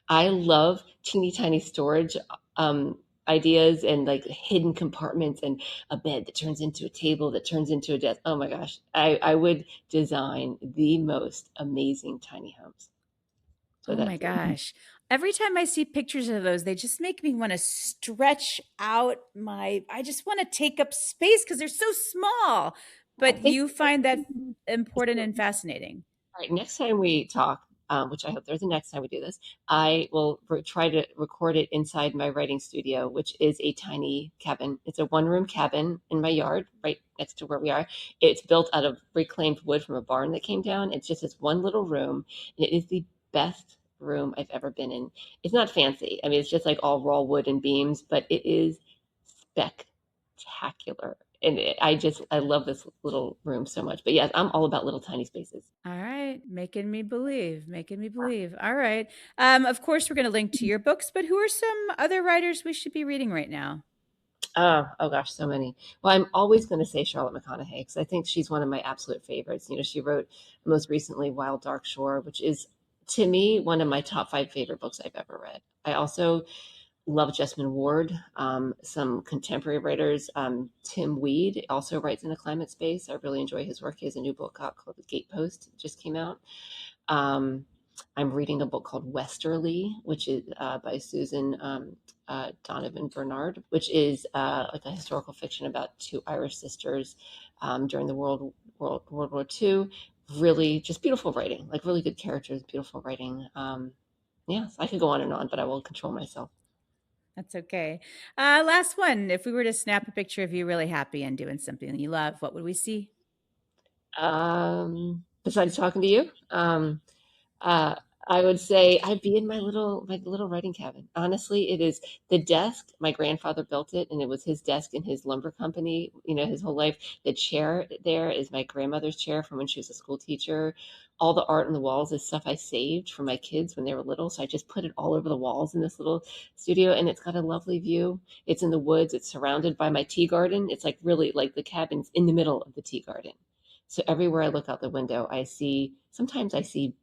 I love teeny tiny storage um ideas and like hidden compartments and a bed that turns into a table that turns into a desk. Oh my gosh. I would design the most amazing tiny homes. So Oh my that's gosh. Every time I see pictures of those, they just make me want to stretch out I just want to take up space because they're so small. I But think you find that important and fascinating. all right, next time we talk, which I hope there's a next time we do this, I will try to record it inside my writing studio, which is a tiny cabin. It's a one-room cabin in my yard, right next to where we are. It's built out of reclaimed wood from a barn that came down. It's just this one little room, and it is the best room I've ever been in. It's not fancy. I mean, it's just like all raw wood and beams, but it is spectacular. And I love this little room so much. But yes, I'm all about little tiny spaces. All right, making me believe, making me believe. All right. Of course, we're going to link to your books, but who are some other writers we should be reading right now? Oh gosh, so many. Well, I'm always going to say Charlotte McConaughey because I think she's one of my absolute favorites. She wrote most recently Wild Dark Shore, which is to me one of my top five favorite books I've ever read. I also love Jessamine Ward, some contemporary writers. Tim Weed also writes in the climate space. I really enjoy his work. He has a new book out called The Gatepost. It just came out. Um, I'm reading a book called Westerly, which is by Susan Donovan Bernard, which is like a historical fiction about two Irish sisters during the World War II. Really, just beautiful writing, like really good characters, beautiful writing. Yes, I could go on and on, but I will control myself. That's okay. Last one. If we were to snap a picture of you really happy and doing something you love, what would we see? Besides talking to you, uh, I would say I'd be in my little writing cabin. Honestly, it is the desk. My grandfather built it, and it was his desk in his lumber company. His whole life. The chair there is my grandmother's chair from when she was a school teacher. All the art on the walls is stuff I saved for my kids when they were little. So I just put it all over the walls in this little studio, and it's got a lovely view. It's in the woods. It's surrounded by my tea garden. It's like really like the cabin's in the middle of the tea garden. So everywhere I look out the window, sometimes I see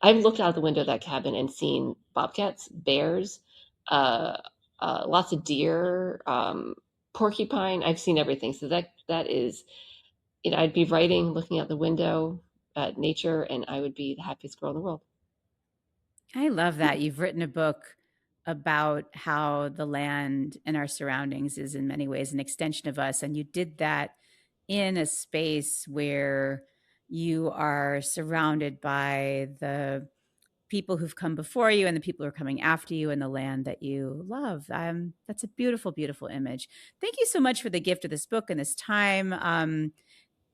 I've looked out the window of that cabin and seen bobcats, bears, uh, lots of deer, porcupine. I've seen everything. So that is, I'd be writing, looking out the window at nature, and I would be the happiest girl in the world. I love that. You've written a book about how the land and our surroundings is in many ways an extension of us. And you did that in a space where you are surrounded by the people who've come before you and the people who are coming after you and the land that you love. That's a beautiful, beautiful image. Thank you so much for the gift of this book and this time.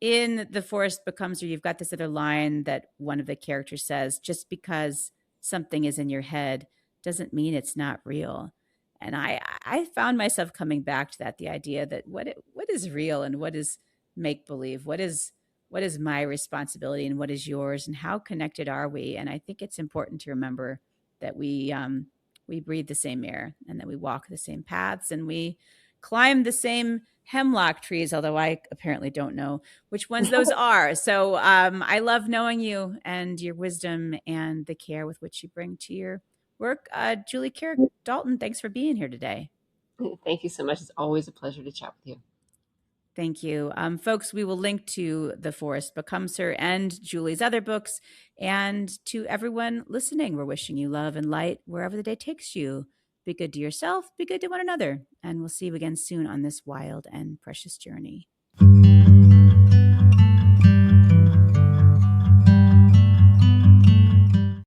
In The Forest Becomes Her, you've got this other line that one of the characters says, just because something is in your head doesn't mean it's not real. And I found myself coming back to that, the idea that what is real and what is make believe, what is my responsibility and what is yours, and how connected are we? And I think it's important to remember that we breathe the same air and that we walk the same paths and we climb the same hemlock trees, although I apparently don't know which ones those are. So I love knowing you and your wisdom and the care with which you bring to your work. Julie Carrick Dalton, thanks for being here today. Thank you so much. It's always a pleasure to chat with you. Thank you. Folks, we will link to The Forest Becomes Her and Julie's other books. And to everyone listening, we're wishing you love and light wherever the day takes you. Be good to yourself, be good to one another. And we'll see you again soon on this wild and precious journey.